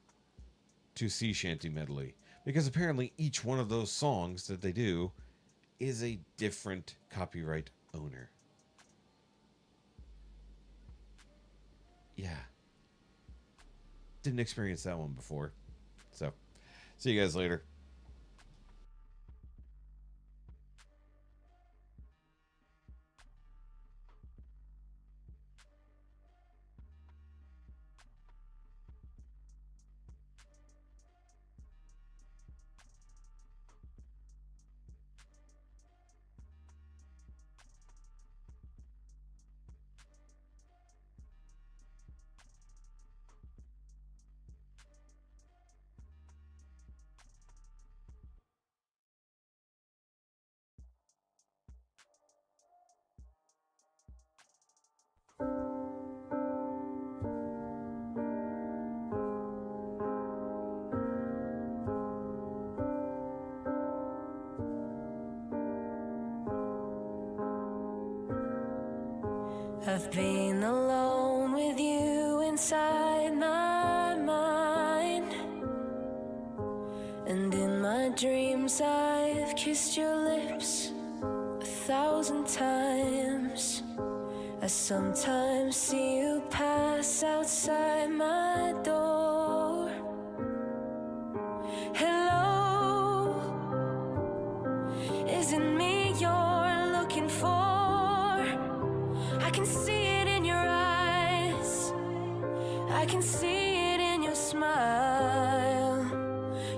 to Sea Shanty Medley. Because apparently each one of those songs that they do is a different copyright owner. Yeah. Didn't experience that one before. So, see you guys later. I've been alone with you inside my mind, and in my dreams I've kissed your lips 1,000 times. I sometimes see you pass outside my door. Hello, is it me you're looking for? I can see it in your eyes, I can see it in your smile.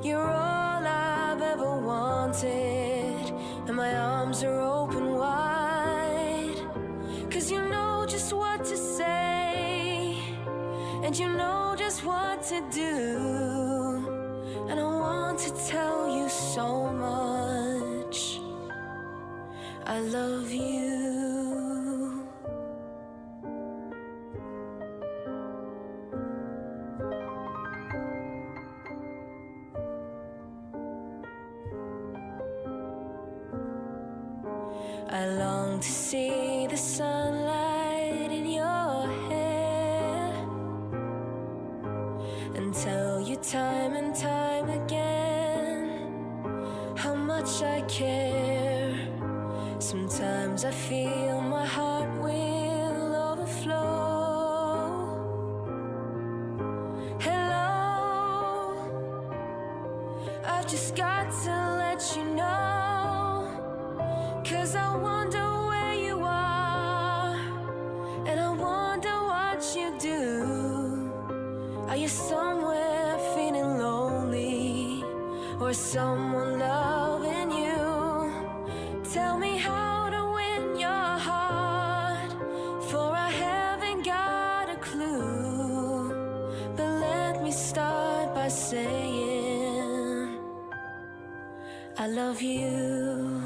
You're all I've ever wanted, and my arms are open wide. 'Cause you know just what to say, and you know just what to do. And I want to tell you so much. I love you. I long to see the sunlight in your hair and tell you time and time again how much I care. Sometimes I feel my heart will overflow. Hello, I've just got to let you know. 'Cause I wonder where you are, and I wonder what you do. Are you somewhere feeling lonely, or someone loving you? Tell me how to win your heart, for I haven't got a clue. But let me start by saying I love you.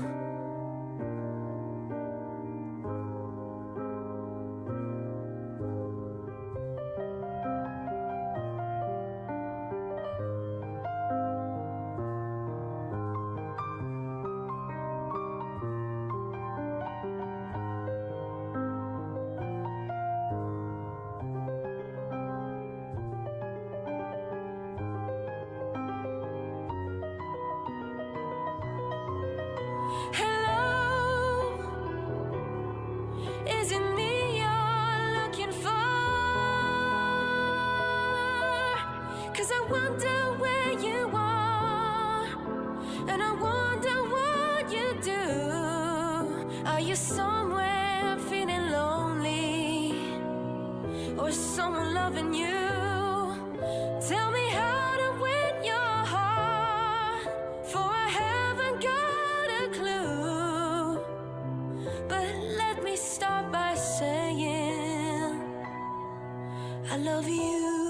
Is it me you're looking for? 'Cause I wonder where you are, and I wonder what you do. Are you somewhere feeling lonely, or someone loving you? Tell me how to win your heart, for I haven't got a clue. But let me start by saying I love you.